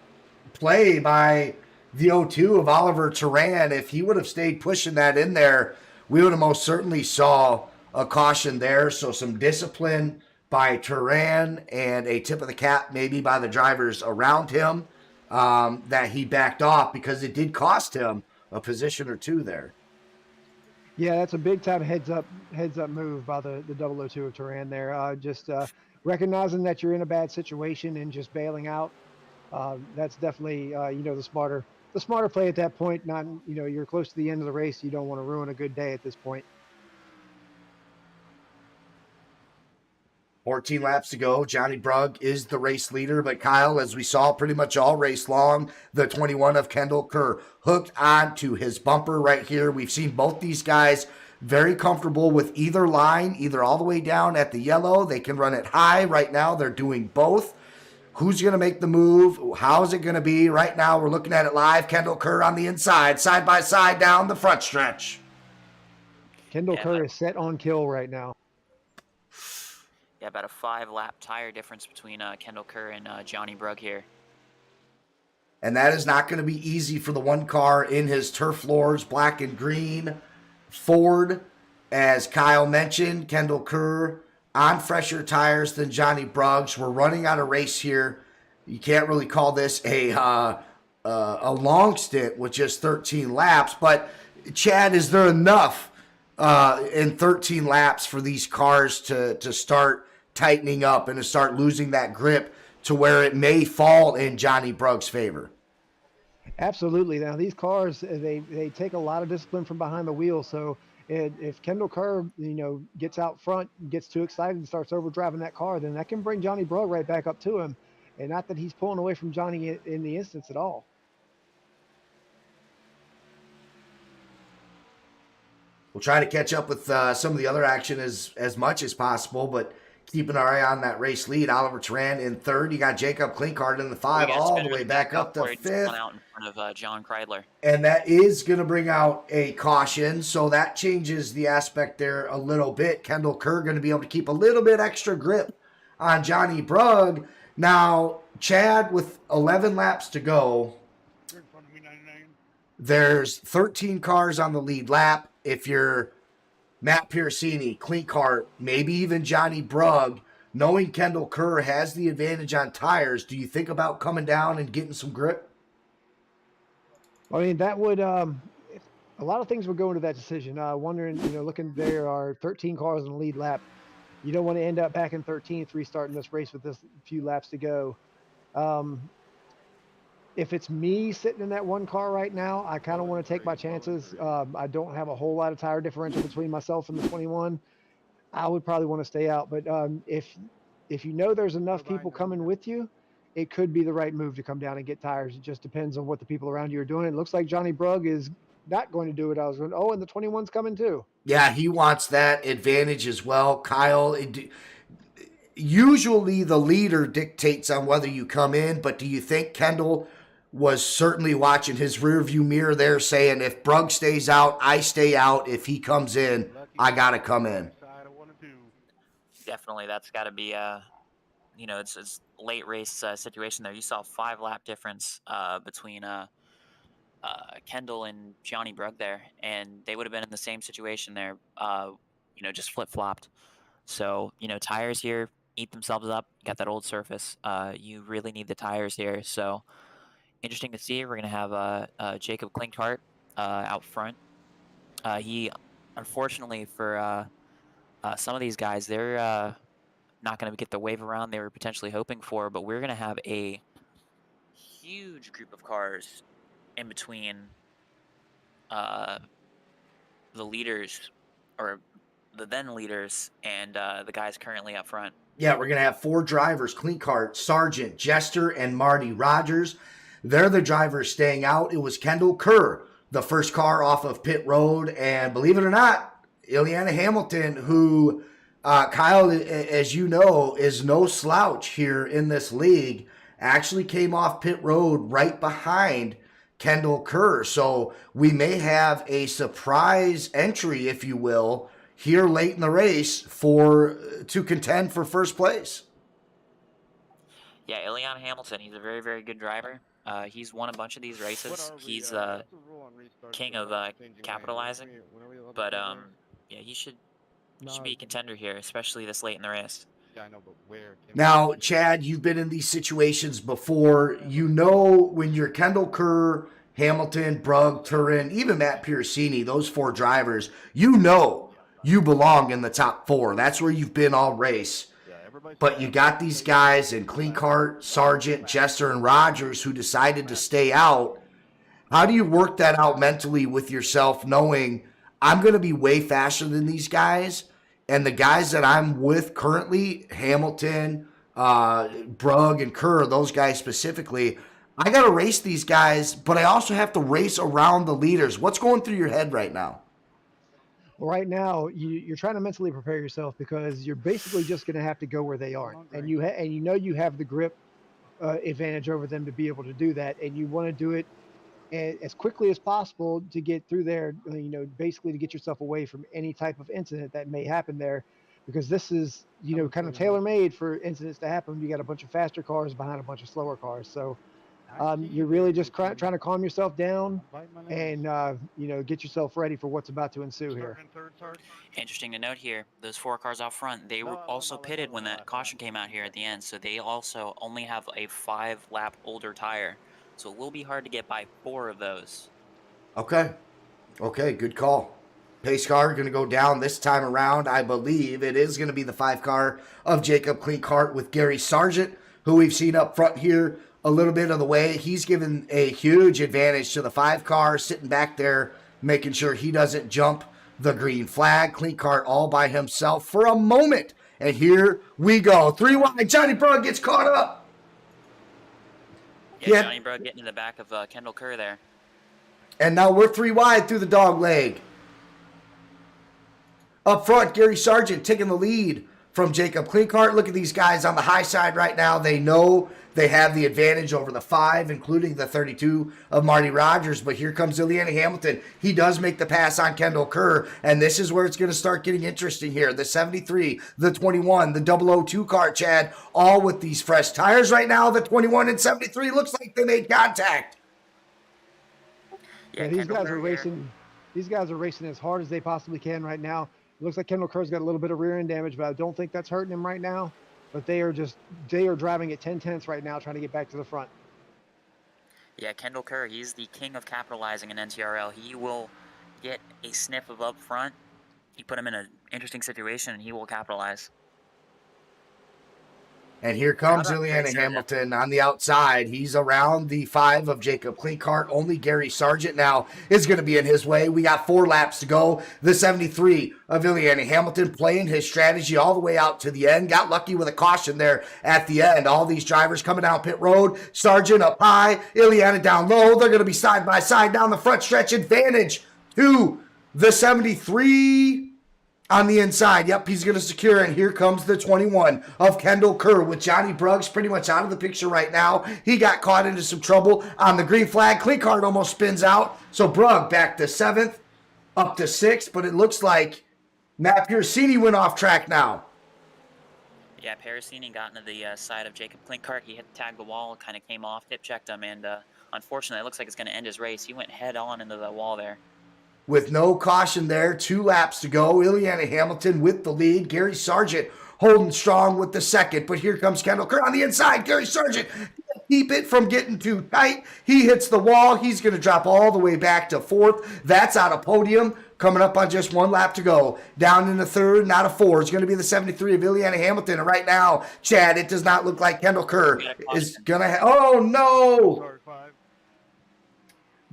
S6: play by the 02 of Oliver Turan. If he would have stayed pushing that in there, we would have most certainly saw a caution there. So some discipline by Turan and a tip of the cap maybe by the drivers around him, that he backed off, because it did cost him a position or 2 there.
S8: Yeah, that's a big time heads up move by the 002 of Turan there. Just recognizing that you're in a bad situation and just bailing out. That's definitely the smarter play at that point. Not you're close to the end of the race. You don't want to ruin a good day at this point.
S6: 14 laps to go. Johnny Brugg is the race leader, but Kyle, as we saw pretty much all race long, the 21 of Kendall Kerr hooked onto his bumper right here. We've seen both these guys very comfortable with either line, either all the way down at the yellow. They can run it high. Right now, they're doing both. Who's going to make the move? How is it going to be? Right now, we're looking at it live. Kendall Kerr on the inside, side by side down the front stretch.
S8: Kendall Kerr is set on kill right now.
S7: Yeah, about a 5-lap tire difference between Kendall Kerr and Johnny Brugg here.
S6: And that is not going to be easy for the one car in his turf floors, black and green Ford. As Kyle mentioned, Kendall Kerr on fresher tires than Johnny Bruggs. We're running on a race here. You can't really call this a long stint with just 13 laps. But, Chad, is there enough in 13 laps for these cars to start tightening up and to start losing that grip to where it may fall in Johnny Bruggs' favor?
S8: Absolutely. Now, these cars, they take a lot of discipline from behind the wheel. So if Kendall Kerr, gets out front, gets too excited and starts overdriving that car, then that can bring Johnny Brugg right back up to him. And not that he's pulling away from Johnny in the instance at all.
S6: We'll try to catch up with some of the other action as much as possible, but keeping our eye on that race lead. Oliver Turan in 3rd. You got Jacob Klinkhardt in the 5, all the way back up to 5th.
S7: Out in front of John Kreidler.
S6: And that is going to bring out a caution, so that changes the aspect there a little bit. Kendall Kerr going to be able to keep a little bit extra grip on Johnny Brugg. Now, Chad, with 11 laps to go, there's 13 cars on the lead lap. If you're Matt Piercini, Klinkhardt, maybe even Johnny Brugg, knowing Kendall Kerr has the advantage on tires, do you think about coming down and getting some grip?
S8: I mean, that would a lot of things would go into that decision. Wondering, looking, there are 13 cars in the lead lap. You don't want to end up back in 13th, restarting this race with this few laps to go. If it's me sitting in that one car right now, I kind of want to take my chances. I don't have a whole lot of tire differential between myself and the 21. I would probably want to stay out. But if there's enough people coming with you, it could be the right move to come down and get tires. It just depends on what the people around you are doing. It looks like Johnny Brugg is not going to do it. I was going, and the 21's coming too.
S6: Yeah, he wants that advantage as well. Kyle, usually the leader dictates on whether you come in, but do you think Kendall was certainly watching his rearview mirror there, saying, if Brugg stays out, I stay out. If he comes in, I got to come in?
S7: Definitely, that's got to be it's late race situation there. You saw a 5-lap difference between Kendall and Johnny Brugg there, and they would have been in the same situation there, just flip-flopped. So, tires here eat themselves up. Got that old surface. You really need the tires here. So, interesting to see. We're going to have Jacob Klinkhart out front. He, unfortunately for some of these guys, they're not going to get the wave around they were potentially hoping for, but we're going to have a huge group of cars in between the leaders, or the then leaders, and the guys currently up front.
S6: Yeah, we're going to have 4 drivers, Klinkhart, Sargent, Jester, and Marty Rogers. They're the drivers staying out. It was Kendall Kerr, the first car off of pit road, and believe it or not, Ileana Hamilton, who, Kyle, as you know, is no slouch here in this league, actually came off pit road right behind Kendall Kerr. So we may have a surprise entry, if you will, here late in the race to contend for first place.
S7: Yeah, Ileana Hamilton, he's a very, very good driver. He's won a bunch of these races. He's king of capitalizing. But yeah, he should be a contender here, especially this late in the race.
S9: Yeah, I know, but where?
S6: Now, Chad, you've been in these situations before. You know when you're Kendall Kerr, Hamilton, Brugg, Turin, even Matt Piercini, those 4 drivers, you know you belong in the top 4. That's where you've been all race. But you got these guys in Klinkhart, Sargent, Jester, and Rogers who decided to stay out. How do you work that out mentally with yourself, knowing I'm going to be way faster than these guys, and the guys that I'm with currently, Hamilton, Brugg, and Kerr, those guys specifically, I got to race these guys, but I also have to race around the leaders. What's going through your head right now?
S8: Right now, you're trying to mentally prepare yourself because you're basically just going to have to go where they are, and you know you have the grip advantage over them to be able to do that, and you want to do it as quickly as possible to get through there. You know, basically to get yourself away from any type of incident that may happen there, because this is kind of tailor made for incidents to happen. You got a bunch of faster cars behind a bunch of slower cars, so. You're really just trying to calm yourself down and, get yourself ready for what's about to ensue here.
S7: Interesting to note here, those 4 cars out front, they were also pitted when that caution came out here at the end, so they also only have a 5-lap older tire. So it will be hard to get by 4 of those.
S6: Okay, good call. Pace car going to go down this time around. I believe it is going to be the 5 car of Jacob Klinkhart with Gary Sargent, who we've seen up front here a little bit of the way. He's given a huge advantage to the 5 car, sitting back there, making sure he doesn't jump the green flag. Klinkhart all by himself for a moment. And here we go. 3 wide. Johnny Brugg gets caught up.
S7: Yeah, Johnny Brugg getting in the back of Kendall Kerr there.
S6: And now we're 3 wide through the dog leg. Up front, Gary Sargent taking the lead from Jacob Klinkhart. Look at these guys on the high side right now. They know they have the advantage over the 5, including the 32 of Marty Rogers. But here comes Ileana Hamilton. He does make the pass on Kendall Kerr, and this is where it's going to start getting interesting here. The 73, the 21, the 002 car, Chad, all with these fresh tires right now. The 21 and 73 looks like they made contact.
S8: Yeah, these guys are racing. These guys are racing as hard as they possibly can right now. It looks like Kendall Kerr's got a little bit of rear end damage, but I don't think that's hurting him right now. But they are driving at 10/10 right now, trying to get back to the front.
S7: Yeah, Kendall Kerr, he's the king of capitalizing in NTRL. He will get a sniff of up front. You put him in an interesting situation, and he will capitalize.
S6: And here comes Ileana Hamilton on the outside. He's around the 5 of Jacob Klinkhart. Only Gary Sargent now is going to be in his way. We got 4 laps to go. The 73 of Ileana Hamilton playing his strategy all the way out to the end. Got lucky with a caution there at the end. All these drivers coming down pit road. Sargent up high. Ileana down low. They're going to be side by side down the front stretch. Advantage to the 73 on the inside. Yep, he's going to secure, and here comes the 21 of Kendall Kerr with Johnny Bruggs pretty much out of the picture right now. He got caught into some trouble on the green flag. Klinkhart almost spins out, so Brugg back to 7th, up to 6th, but it looks like Matt Piercini went off track now.
S7: Yeah, Piercini got into the side of Jacob Klinkhart. He hit tag the wall, kind of came off, tip checked him, and unfortunately, it looks like it's going to end his race. He went head on into the wall there.
S6: With no caution there, 2 laps to go. Ileana Hamilton with the lead. Gary Sargent holding strong with the second. But here comes Kendall Kerr on the inside. Gary Sargent keep it from getting too tight. He hits the wall. He's going to drop all the way back to fourth. That's out of podium. Coming up on just one lap to go. Down in the third, not a four. It's going to be the 73 of Ileana Hamilton. And right now, Chad, it does not look like Kendall Kerr is going to oh, no.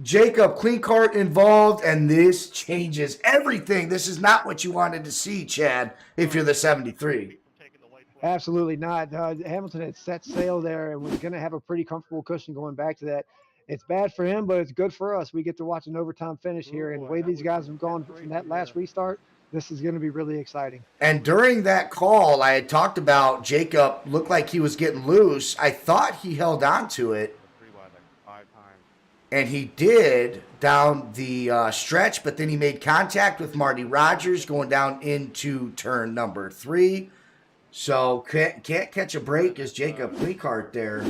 S6: Jacob, clean cart involved, and this changes everything. This is not what you wanted to see, Chad, if you're the 73.
S8: Absolutely not. Hamilton had set sail there and was going to have a pretty comfortable cushion going back to that. It's bad for him, but it's good for us. We get to watch an overtime finish here, and the way these guys have gone from that last restart, this is going to be really exciting.
S6: And during that call, I had talked about Jacob looked like he was getting loose. I thought he held on to it, and he did down the stretch, but then he made contact with Marty Rogers going down into turn number 3. So can't catch a break as Jacob Cleacart there.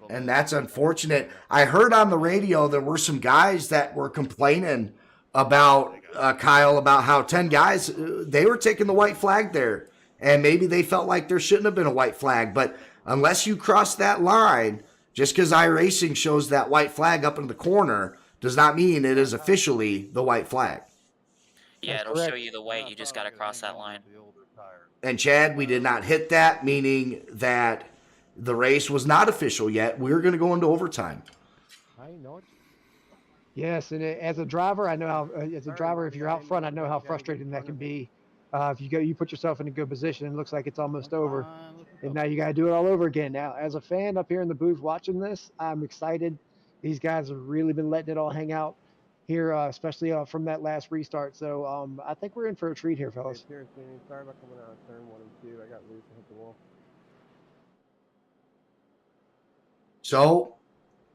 S6: And that's unfortunate. I heard on the radio there were some guys that were complaining about Kyle, about how 10 guys, they were taking the white flag there. And maybe they felt like there shouldn't have been a white flag. But unless you cross that line, just because iRacing shows that white flag up in the corner does not mean it is officially the white flag.
S7: Yeah, it'll show you the white. You just got to cross that line.
S6: And Chad, we did not hit that, meaning that the race was not official yet. We're going to go into overtime.
S9: I know it.
S8: Yes, and as a driver, I know how. As a driver, if you're out front, I know how frustrating that can be. If you put yourself in a good position, it looks like it's almost over, and now you got to do it all over again. Now, as a fan up here in the booth watching this, I'm excited. These guys have really been letting it all hang out here, especially from that last restart. So I think we're in for a treat here, fellas.
S9: Sorry about coming out of turn 1 and 2. I got loose and hit the wall.
S6: So,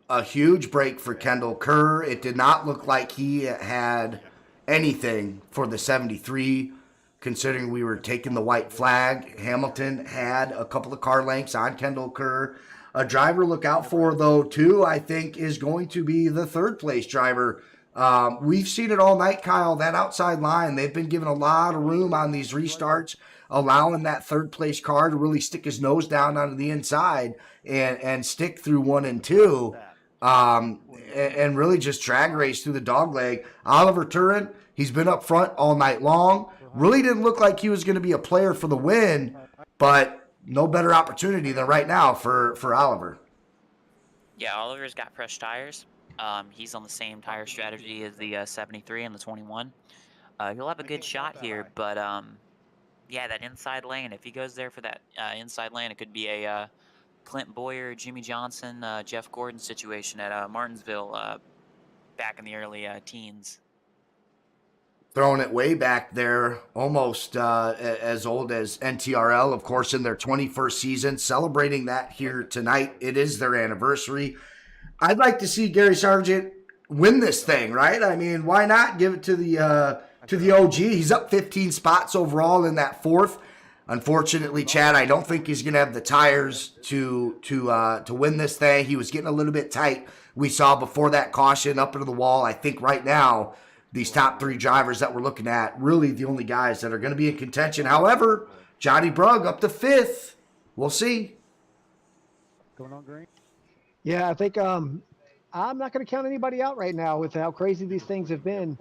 S6: a huge break for Kendall Kerr. It did not look like he had anything for the 73, considering we were taking the white flag. Hamilton had a couple of car lengths on Kendall Kerr. A driver to look out for, though, too, I think, is going to be the third place driver. We've seen it all night, Kyle. That outside line, they've been given a lot of room on these restarts, allowing that third place car to really stick his nose down onto the inside and stick through 1 and 2, and really just drag race through the dog leg. Oliver Turin, he's been up front all night long. Really didn't look like he was going to be a player for the win, but no better opportunity than right now for Oliver.
S7: Yeah, Oliver's got fresh tires. He's on the same tire strategy as the 73 and the 21. He'll have a good shot here, but yeah, that inside lane, if he goes there for that inside lane, it could be a Clint Boyer, Jimmy Johnson, Jeff Gordon situation at Martinsville back in the early teens.
S6: Throwing it way back there, almost as old as NTRL, of course, in their 21st season, celebrating that here tonight. It is their anniversary. I'd like to see Gary Sargent win this thing, right? I mean, why not give it to the OG? He's up 15 spots overall in that fourth. Unfortunately, Chad, I don't think he's going to have the tires to win this thing. He was getting a little bit tight. We saw before that caution up into the wall. I think right now, these top 3 drivers that we're looking at, really the only guys that are going to be in contention. However, Johnny Brugg up to 5th. We'll see.
S9: Going on green.
S8: Yeah, I think I'm not going to count anybody out right now with how crazy these things have been.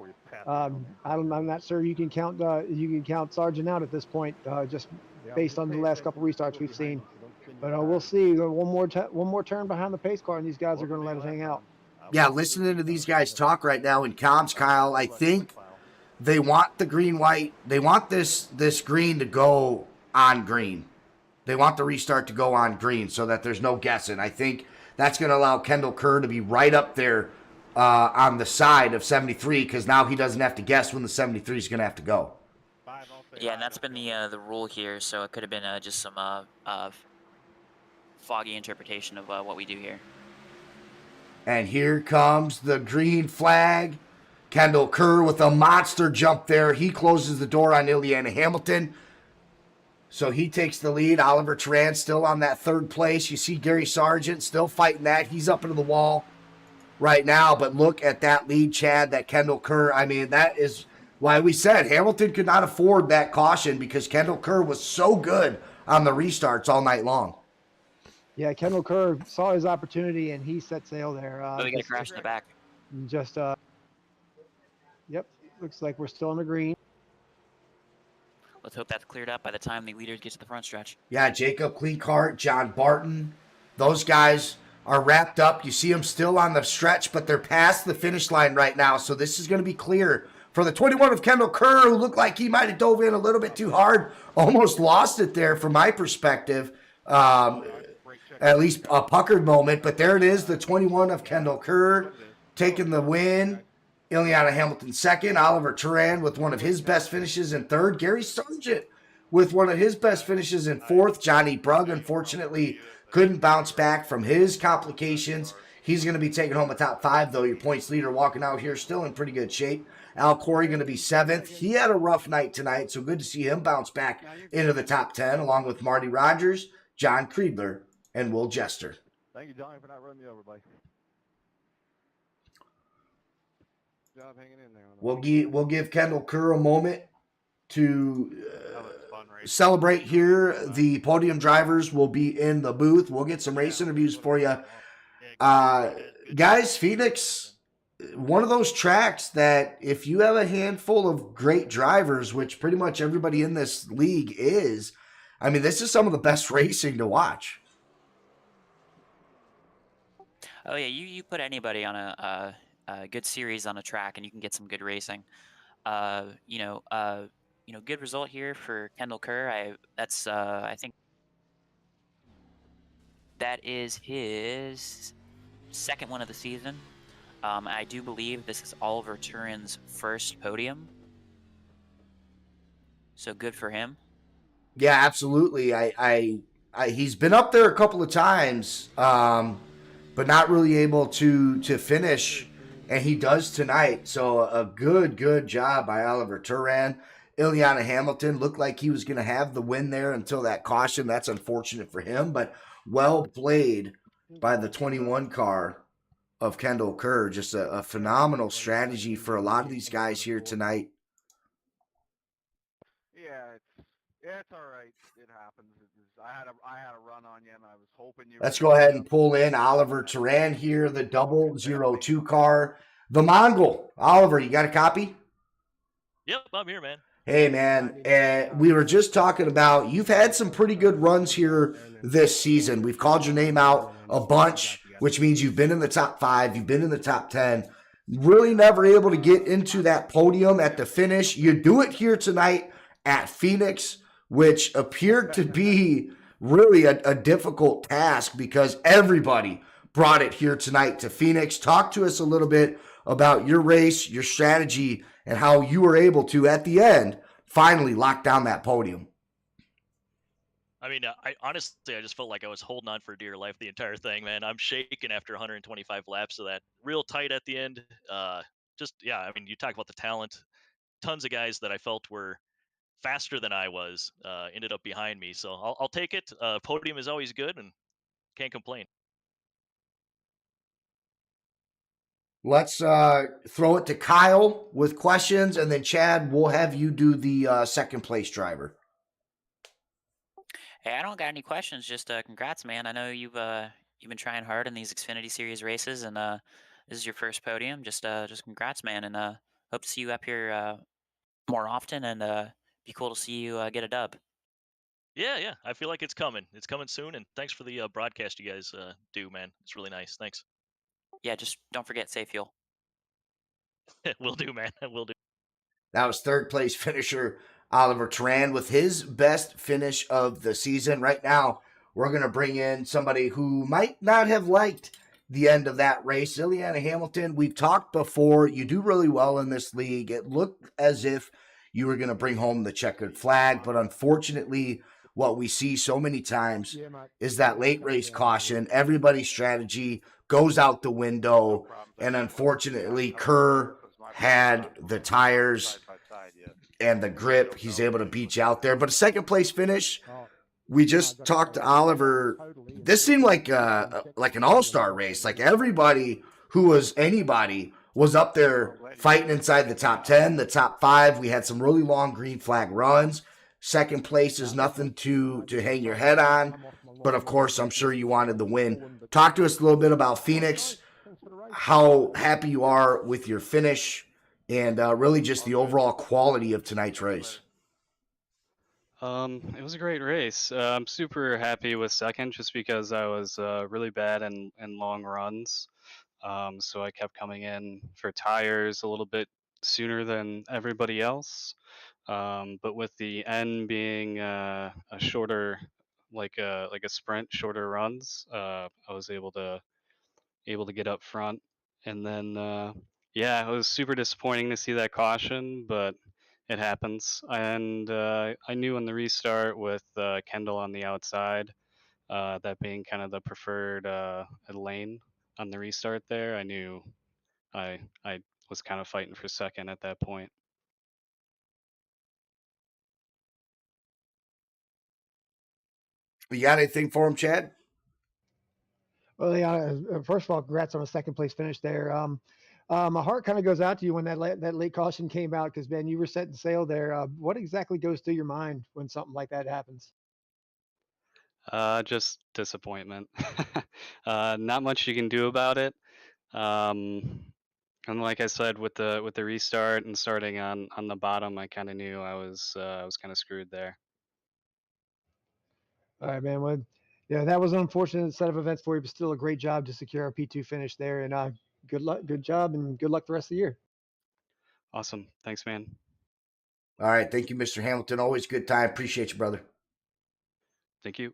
S8: I'm not sure you can count Sargent out at this point, just based on the last couple restarts we've seen. But we'll see. One more turn behind the pace car, and these guys are going to let it hang out.
S6: Yeah, listening to these guys talk right now in comms, Kyle, I think they want the green-white. They want this green to go on green. They want the restart to go on green so that there's no guessing. I think that's going to allow Kendall Kerr to be right up there on the side of 73, because now he doesn't have to guess when the 73 is going to have to go.
S7: Yeah, and that's been the rule here, so it could have been just some foggy interpretation of what we do here.
S6: And here comes the green flag. Kendall Kerr with a monster jump there. He closes the door on Ileana Hamilton. So he takes the lead. Oliver Turan still on that third place. You see Gary Sargent still fighting that. He's up into the wall right now. But look at that lead, Chad, that Kendall Kerr. I mean, that is why we said Hamilton could not afford that caution, because Kendall Kerr was so good on the restarts all night long.
S8: Yeah, Kendall Kerr saw his opportunity and he set sail there.
S7: Oh, we got a crash in the back.
S8: Just, yep, looks like we're still on the green.
S7: Let's hope that's cleared up by the time the leaders get to the front stretch.
S6: Yeah, Jacob Cleancart, John Barton, those guys are wrapped up. You see them still on the stretch, but they're past the finish line right now. So this is going to be clear for the 21 of Kendall Kerr, who looked like he might have dove in a little bit too hard. Almost lost it there from my perspective. At least a puckered moment. But there it is, the 21 of Kendall Kerr taking the win. Ileana Hamilton second. Oliver Turan with one of his best finishes in third. Gary Sargent with one of his best finishes in fourth. Johnny Brugg, unfortunately, couldn't bounce back from his complications. He's going to be taking home a top 5, though. Your points leader walking out here still in pretty good shape. Al Corey going to be 7th. He had a rough night tonight, so good to see him bounce back into the top 10, along with Marty Rogers, John Creedler, and Will Jester.
S9: Thank you, Johnny, for not running me over, buddy. Good job hanging in there.
S6: We'll give Kendall Kerr a moment to celebrate here. The podium drivers will be in the booth. We'll get some race interviews for you. Guys, Phoenix, one of those tracks that if you have a handful of great drivers, which pretty much everybody in this league is, I mean, this is some of the best racing to watch.
S7: Oh yeah, you put anybody on a good series on a track, and you can get some good racing. Good result here for Kendall Kerr. I think that is his second one of the season. I do believe this is Oliver Turan's first podium. So good for him.
S6: Yeah, absolutely. He's been up there a couple of times, but not really able to finish, and he does tonight. So a good job by Oliver Turan. Ileana Hamilton looked like he was going to have the win there until that caution. That's unfortunate for him, but well played by the 21 car of Kendall Kerr. Just a phenomenal strategy for a lot of these guys here tonight.
S9: Yeah, it's all right. It happens. I had a run on you, and I was hoping you.
S6: Let's go ahead and pull in Oliver Turan here, the 002 car, the Mongol. Oliver, you got a copy?
S12: Yep, I'm here, man.
S6: Hey, man, we were just talking about you've had some pretty good runs here this season. We've called your name out a bunch, which means you've been in the top 5, you've been in the top 10. Really never able to get into that podium at the finish. You do it here tonight at Phoenix, which appeared to be really a difficult task because everybody brought it here tonight to Phoenix. Talk to us a little bit about your race, your strategy, and how you were able to, at the end, finally lock down that podium.
S12: I mean, I honestly just felt like I was holding on for dear life the entire thing, man. I'm shaking after 125 laps of that. Real tight at the end. I mean, you talk about the talent. Tons of guys that I felt were faster than I was ended up behind me. So I'll take it. Podium is always good and can't complain.
S6: Let's throw it to Kyle with questions, and then Chad, we'll have you do the second place driver.
S7: Hey, I don't got any questions. Just congrats, man. I know you've been trying hard in these Xfinity Series races, and this is your first podium. Just congrats, man, and hope to see you up here more often, and be cool to see you get a dub.
S12: Yeah. I feel like it's coming. It's coming soon, and thanks for the broadcast you guys do, man. It's really nice. Thanks.
S7: Yeah, just don't forget safe fuel.
S12: Will do, man. Will do.
S6: That was third place finisher Oliver Turan with his best finish of the season. Right now, we're going to bring in somebody who might not have liked the end of that race. Ileana Hamilton, we've talked before. You do really well in this league. It looked as if you were going to bring home the checkered flag, but unfortunately, what we see so many times is that late race caution. Everybody's strategy goes out the window, and unfortunately, Kerr had the tires and the grip. He's able to beat you out there. But a second place finish, we just talked to Oliver. This seemed like an all-star race. Like everybody who was anybody was up there fighting inside the top 10, the top 5. We had some really long green flag runs. Second place is nothing to hang your head on, but of course, I'm sure you wanted the win. Talk to us a little bit about Phoenix, how happy you are with your finish, and really just the overall quality of tonight's race.
S13: It was a great race. I'm super happy with second just because I was really bad in long runs. So I kept coming in for tires a little bit sooner than everybody else. But with the end being a shorter, like a sprint, shorter runs, I was able to get up front. And then yeah, it was super disappointing to see that caution, but it happens. And I knew in the restart with Kendall on the outside, that being kind of the preferred lane on the restart there, I knew I was kind of fighting for second at that point.
S6: You got anything for him, Chad?
S8: Well, yeah. First of all, congrats on a second place finish there. My heart kind of goes out to you when that late caution came out because man, you were setting sail there. What exactly goes through your mind when something like that happens?
S13: Just disappointment. Not much you can do about it. Um, and like I said, with the restart and starting on the bottom, I kind of knew I was kind of screwed there.
S8: All right, man. Well, yeah, that was an unfortunate set of events for you, but still a great job to secure our P2 finish there. And good luck, good job, and good luck the rest of the year.
S13: Awesome. Thanks, man.
S6: All right. Thank you, Mr. Hamilton. Always good time. Appreciate you, brother.
S13: Thank you.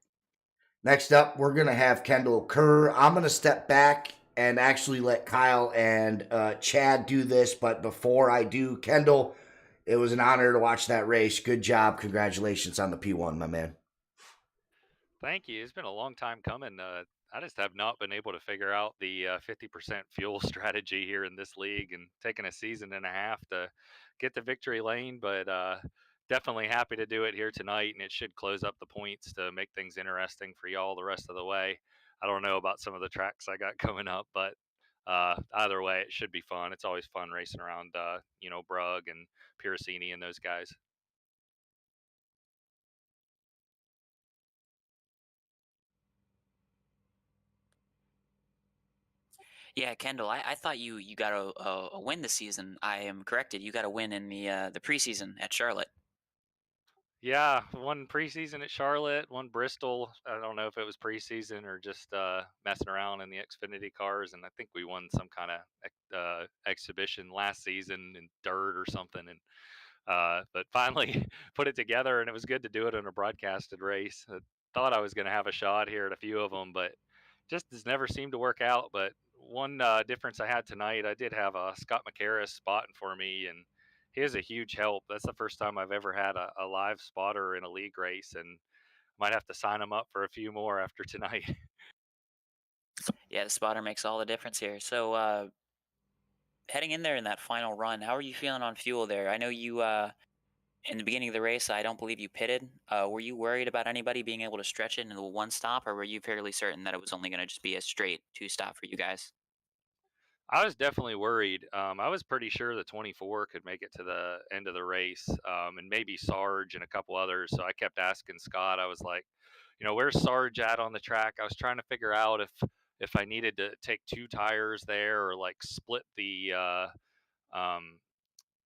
S6: Next up, we're going to have Kendall Kerr. I'm going to step back and actually let Kyle and Chad do this. But before I do, Kendall, it was an honor to watch that race. Good job. Congratulations on the P1, my man.
S14: Thank you. It's been a long time coming. I just have not been able to figure out the 50% fuel strategy here in this league, and taking a season and a half to get the victory lane. But definitely happy to do it here tonight, and it should close up the points to make things interesting for y'all the rest of the way. I don't know about some of the tracks I got coming up, but either way, it should be fun. It's always fun racing around, Brugg and Piracini and those guys.
S7: Yeah, Kendall, I thought you got a win this season. I am corrected. You got a win in the preseason at Charlotte.
S14: Yeah, one preseason at Charlotte, one Bristol. I don't know if it was preseason or just messing around in the Xfinity cars, and I think we won some kind of exhibition last season in dirt or something. And but finally put it together, and it was good to do it in a broadcasted race. I thought I was going to have a shot here at a few of them, but just has never seemed to work out. But one difference I had tonight, I did have Scott McCarris spotting for me, and he is a huge help. That's the first time I've ever had a live spotter in a league race, and might have to sign him up for a few more after tonight.
S7: Yeah, the spotter makes all the difference here. So heading in there in that final run, how are you feeling on fuel there? I know you in the beginning of the race, I don't believe you pitted. Were you worried about anybody being able to stretch it into the one stop, or were you fairly certain that it was only going to just be a straight two stop for you guys?
S14: I was definitely worried. I was pretty sure the 24 could make it to the end of the race, and maybe Sarge and a couple others. So I kept asking Scott. I was like, where's Sarge at on the track? I was trying to figure out if I needed to take two tires there or like split um,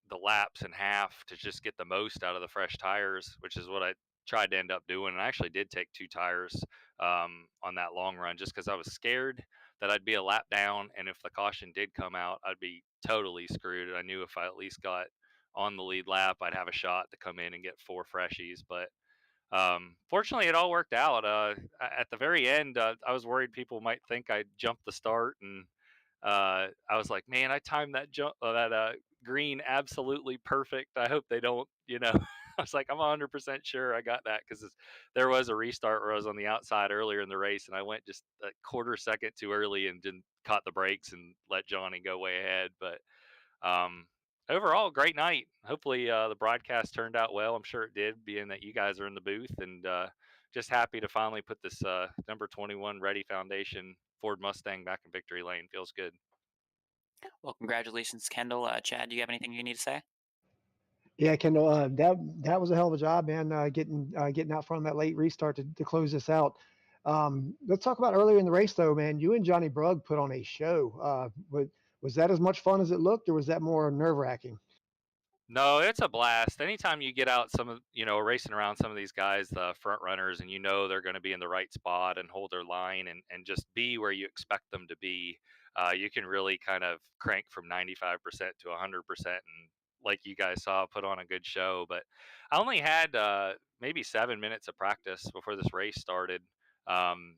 S14: the laps in half to just get the most out of the fresh tires, which is what I tried to end up doing. And I actually did take two tires on that long run just because I was scared that I'd be a lap down. And if the caution did come out, I'd be totally screwed. I knew if I at least got on the lead lap, I'd have a shot to come in and get four freshies. But fortunately, it all worked out. At the very end, I was worried people might think I jumped the start, and I was like, man, I timed that green absolutely perfect. I hope they don't, I was like, I'm 100% sure I got that because there was a restart where I was on the outside earlier in the race, and I went just a quarter second too early and didn't caught the brakes and let Johnny go way ahead. But overall, great night. Hopefully, the broadcast turned out well. I'm sure it did, being that you guys are in the booth, and just happy to finally put this number 21 Ready Foundation Ford Mustang back in victory lane. Feels good.
S7: Well, congratulations, Kendall. Chad, do you have anything you need to say?
S8: Yeah, Kendall, that was a hell of a job, man. Getting out front of that late restart to close this out. Let's talk about earlier in the race, though, man. You and Johnny Brugg put on a show. Was that as much fun as it looked, or was that more nerve wracking?
S14: No, it's a blast. Anytime you get out racing around some of these guys, the front runners, and they're going to be in the right spot and hold their line and just be where you expect them to be, you can really kind of crank from 95% to 100%. And like you guys saw, put on a good show. But I only had maybe 7 minutes of practice before this race started. Um,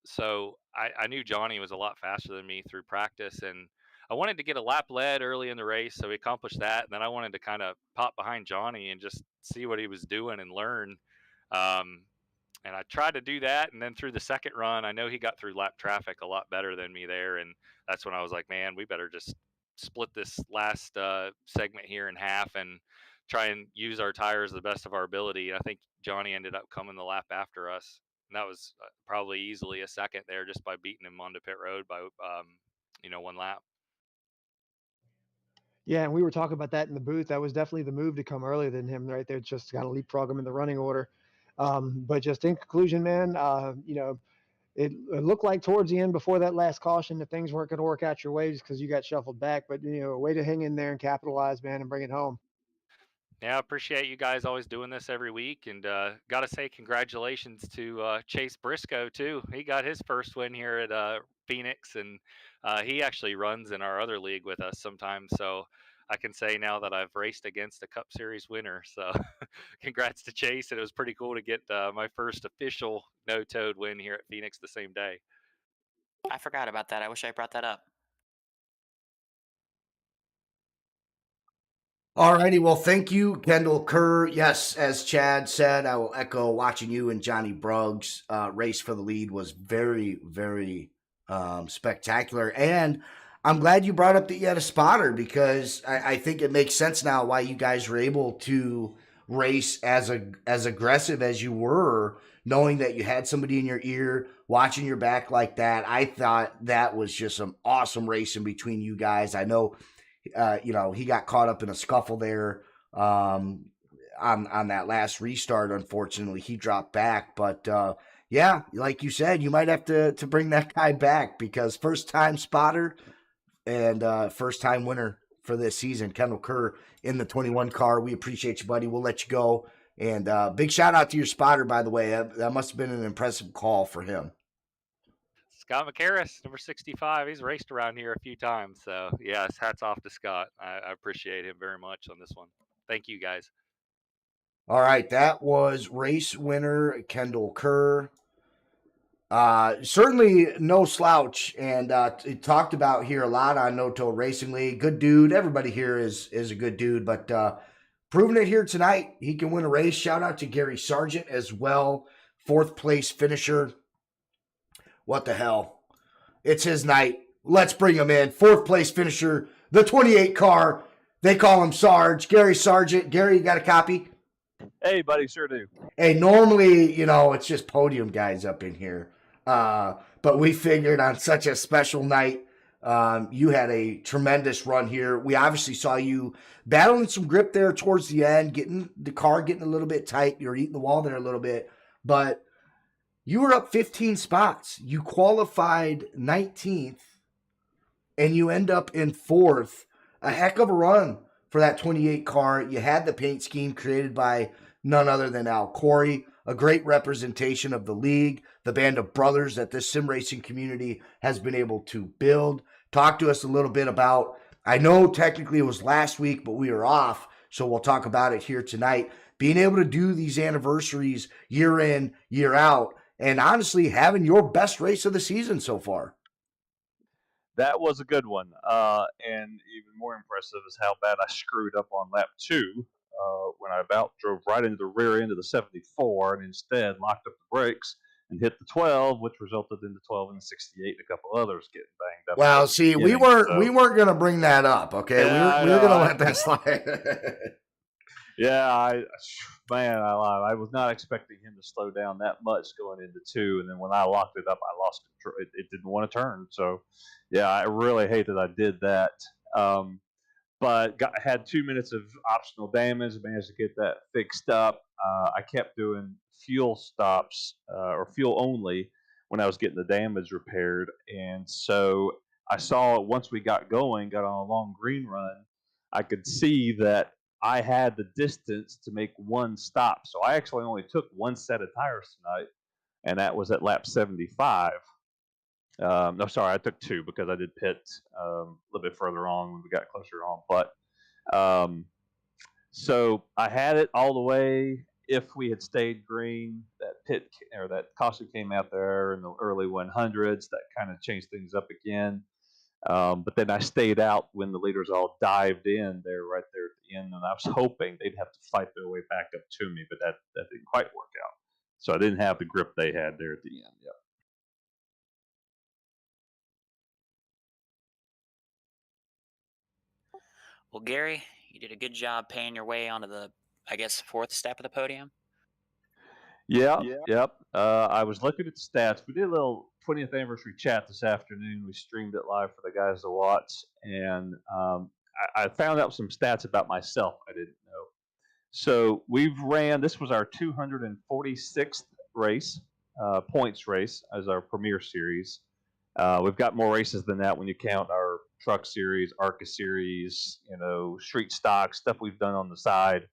S14: so I knew Johnny was a lot faster than me through practice, and I wanted to get a lap lead early in the race, so we accomplished that. And then I wanted to kind of pop behind Johnny and just see what he was doing and learn. Um, and I tried to do that. And then through the second run, I know he got through lap traffic a lot better than me there. And that's when I was like, man, we better just split this last segment here in half and try and use our tires the best of our ability. And I think Johnny ended up coming the lap after us. And that was probably easily a second there just by beating him onto pit road by, 1 lap.
S8: Yeah, and we were talking about that in the booth. That was definitely the move to come earlier than him right there, just kind of leapfrog him in the running order. But just in conclusion, man, it looked like towards the end before that last caution that things weren't going to work out your way just because you got shuffled back. But, a way to hang in there and capitalize, man, and bring it home.
S14: Yeah, I appreciate you guys always doing this every week, and got to say congratulations to Chase Briscoe too. He got his first win here at Phoenix, and he actually runs in our other league with us sometimes. So I can say now that I've raced against a Cup Series winner. So congrats to Chase, and it was pretty cool to get my first official no-toed win here at Phoenix the same day.
S7: I forgot about that. I wish I brought that up.
S6: Alrighty, well, thank you, Kendall Kerr. Yes, as Chad said, I will echo watching you and Johnny Brugg's race for the lead was very, very spectacular. And I'm glad you brought up that you had a spotter because I think it makes sense now why you guys were able to race as aggressive as you were, knowing that you had somebody in your ear, watching your back like that. I thought that was just some awesome racing between you guys. I know he got caught up in a scuffle there on that last restart. Unfortunately, he dropped back. But yeah, like you said, you might have to bring that guy back because first time spotter and first time winner for this season, Kendall Kerr in the 21 car. We appreciate you, buddy. We'll let you go. And big shout out to your spotter, by the way. That must have been an impressive call for him.
S14: Scott McCarris, number 65. He's raced around here a few times. So, yes, hats off to Scott. I appreciate him very much on this one. Thank you, guys.
S6: All right, that was race winner Kendall Kerr. Certainly no slouch, and talked about here a lot on No Toe Racing League. Good dude. Everybody here is a good dude, but proving it here tonight. He can win a race. Shout out to Gary Sargent as well. 4th place finisher. What the hell? It's his night. Let's bring him in. 4th place finisher, the 28 car. They call him Sarge. Gary Sargent. Gary, you got a copy?
S15: Hey, buddy, sure do.
S6: Hey, normally, it's just podium guys up in here. But we figured on such a special night, you had a tremendous run here. We obviously saw you battling some grip there towards the end, getting a little bit tight. You were eating the wall there a little bit, but you were up 15 spots. You qualified 19th, and you end up in 4th. A heck of a run for that 28 car. You had the paint scheme created by none other than Al Corey, a great representation of the league, the band of brothers that this sim racing community has been able to build. Talk to us a little bit about, I know technically it was last week, but we were off, so we'll talk about it here tonight. Being able to do these anniversaries year in, year out, and honestly having your best race of the season so far.
S15: That was a good one. And even more impressive is how bad I screwed up on lap 2 when I about drove right into the rear end of the 74 and instead locked up the brakes and hit the 12, which resulted in the 12 and the 68 and a couple others getting banged up.
S6: Well, see, we weren't going to bring that up, okay?
S15: Yeah,
S6: we were going to let that slide.
S15: Yeah, I was not expecting him to slow down that much going into 2, and then when I locked it up, I lost control. It didn't want to turn. So, yeah, I really hate that I did that. but had 2 minutes of optional damage. Managed to get that fixed up. I kept doing fuel stops or fuel only when I was getting the damage repaired, and so I saw once we got going, got on a long green run, I could see that I had the distance to make one stop. So I actually only took one set of tires tonight, and that was at lap 75. No, sorry, I took two because I did pit a little bit further on when we got closer on. But so I had it all the way. If we had stayed green, that pit or that caution came out there in the early 100s. That kind of changed things up again. But then I stayed out when the leaders all dived in there, right there at the end, and I was hoping they'd have to fight their way back up to me, but that didn't quite work out. So I didn't have the grip they had there at the end. Yep.
S7: Well, Gary, you did a good job paying your way onto the, I guess, fourth step of the podium.
S15: Yep. I was looking at the stats. We did a little 20th anniversary chat this afternoon. We streamed it live for the guys to watch, and I found out some stats about myself I didn't know. So we've ran. This was our 246th race, points race as our Premier Series. We've got more races than that when you count our Truck Series, ARCA Series, street stock stuff we've done on the side.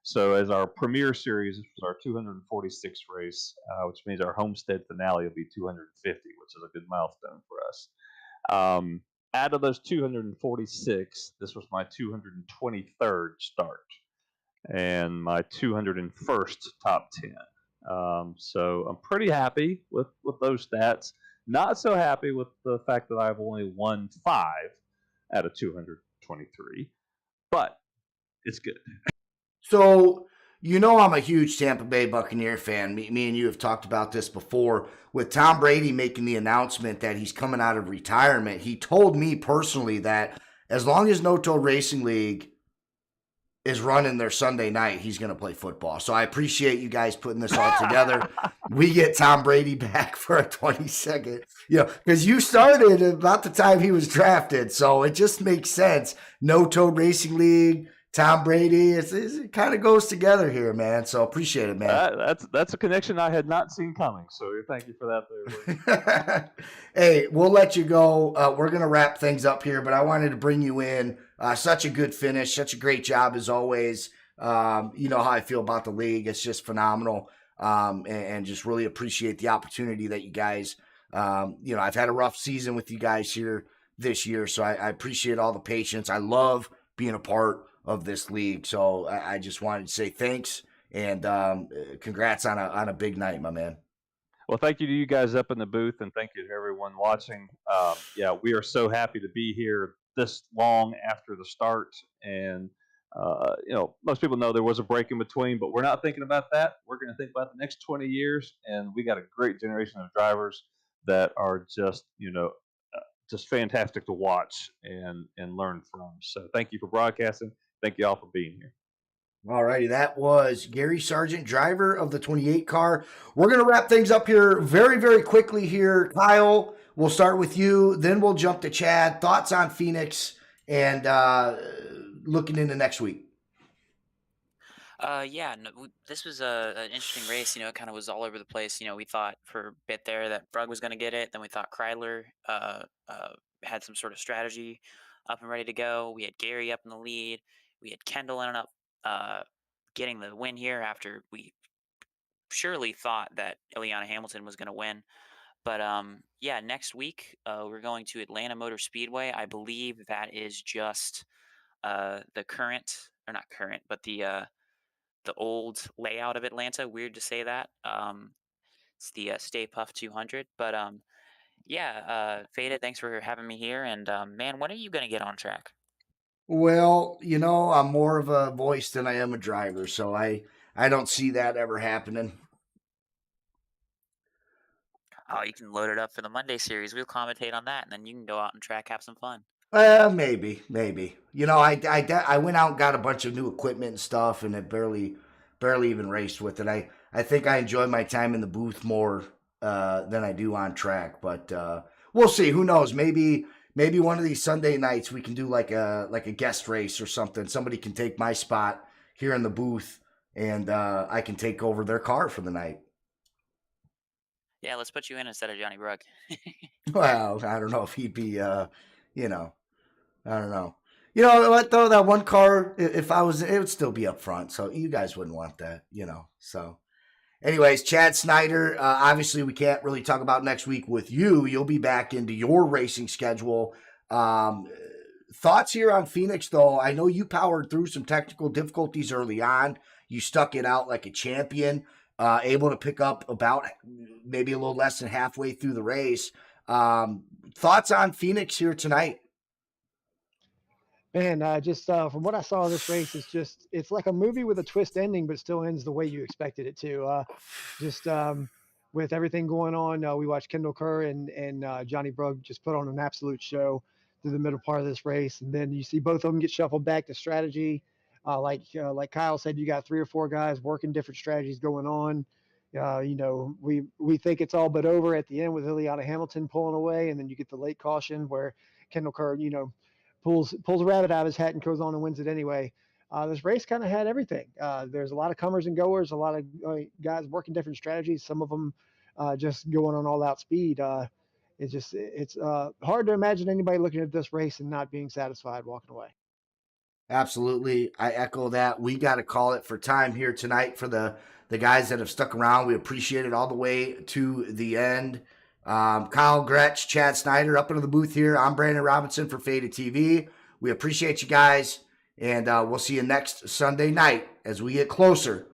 S15: So as our Premier Series, this was our 246th race, which means our Homestead finale will be 250, which is a good milestone for us. Out of those 246, this was my 223rd start and my 201st top 10. So I'm pretty happy with those stats. Not so happy with the fact that I've only won 5 out of 223, but it's good.
S6: So, I'm a huge Tampa Bay Buccaneer fan. Me and you have talked about this before. With Tom Brady making the announcement that he's coming out of retirement, he told me personally that as long as No Toe Racing League is running their Sunday night, he's going to play football. So I appreciate you guys putting this all together. We get Tom Brady back for a 20-second, because you started about the time he was drafted. So it just makes sense. No Toe Racing League, Tom Brady, it kind of goes together here, man. So appreciate it, man.
S15: That's a connection I had not seen coming. So thank you for that there.
S6: Hey, we'll let you go. We're going to wrap things up here, but I wanted to bring you in. Such a good finish, such a great job as always. You know how I feel about the league. It's just phenomenal. And just really appreciate the opportunity that you guys, I've had a rough season with you guys here this year. So I appreciate all the patience. I love being a part of this league. So I just wanted to say thanks and congrats on a big night, my man.
S15: Well, thank you to you guys up in the booth, and thank you to everyone watching. We are so happy to be here this long after the start. And, most people know there was a break in between, but we're not thinking about that. We're going to think about the next 20 years, and we got a great generation of drivers that are just, just fantastic to watch and learn from. So thank you for broadcasting. Thank you all for being here.
S6: All righty, that was Gary Sargent, driver of the 28 car. We're going to wrap things up here very, very quickly here. Kyle, we'll start with you, then we'll jump to Chad. Thoughts on Phoenix and looking into next week?
S7: This was an interesting race. It kind of was all over the place. We thought for a bit there that Brugg was going to get it. Then we thought Kreidler had some sort of strategy up and ready to go. We had Gary up in the lead. We had Kendall ended up getting the win here after we surely thought that Ileana Hamilton was going to win. But next week we're going to Atlanta Motor Speedway. I believe that is just the current, or not current, but the old layout of Atlanta. Weird to say that. It's the Stay Puft 200. But Faded, thanks for having me here. And man, when are you going to get on track?
S6: Well, I'm more of a voice than I am a driver, so I don't see that ever happening.
S7: Oh, you can load it up for the Monday series. We'll commentate on that, and then you can go out and track, have some fun.
S6: Maybe. I went out and got a bunch of new equipment and stuff, and it barely even raced with it. I think I enjoy my time in the booth more than I do on track, but we'll see. Who knows? Maybe maybe one of these Sunday nights we can do like a guest race or something. Somebody can take my spot here in the booth, and I can take over their car for the night.
S7: Yeah, let's put you in instead of Johnny Brook.
S6: Well, I don't know if he'd be, you know, I don't know. You know what though? That one car, if I was, it would still be up front. So you guys wouldn't want that, you know. So, anyways, Chad Snyder. Obviously, we can't really talk about next week with you. You'll be back into your racing schedule. Thoughts here on Phoenix, though? I know you powered through some technical difficulties early on. You stuck it out like a champion, able to pick up about maybe a little less than halfway through the race. Thoughts on Phoenix here tonight?
S8: Man, just from what I saw of this race, it's like a movie with a twist ending, but still ends the way you expected it to. Just with everything going on, we watched Kendall Kerr and Johnny Brugg just put on an absolute show through the middle part of this race, and then you see both of them get shuffled back to strategy. Like Kyle said, you got 3 or 4 guys working different strategies going on. You know, we think it's all but over at the end with Ileana Hamilton pulling away, and then you get the late caution where Kendall Kerr, you know, pulls a rabbit out of his hat and goes on and wins it anyway. This race kind of had everything. There's a lot of comers and goers, a lot of guys working different strategies. Some of them just going on all out speed. It's hard to imagine anybody looking at this race and not being satisfied walking away.
S6: Absolutely. I echo that. We got to call it for time here tonight for the guys that have stuck around. We appreciate it all the way to the end. Kyle Gretsch, Chad Snyder up into the booth here. I'm Brandon Robinson for FadedTV. We appreciate you guys, and we'll see you next Sunday night as we get closer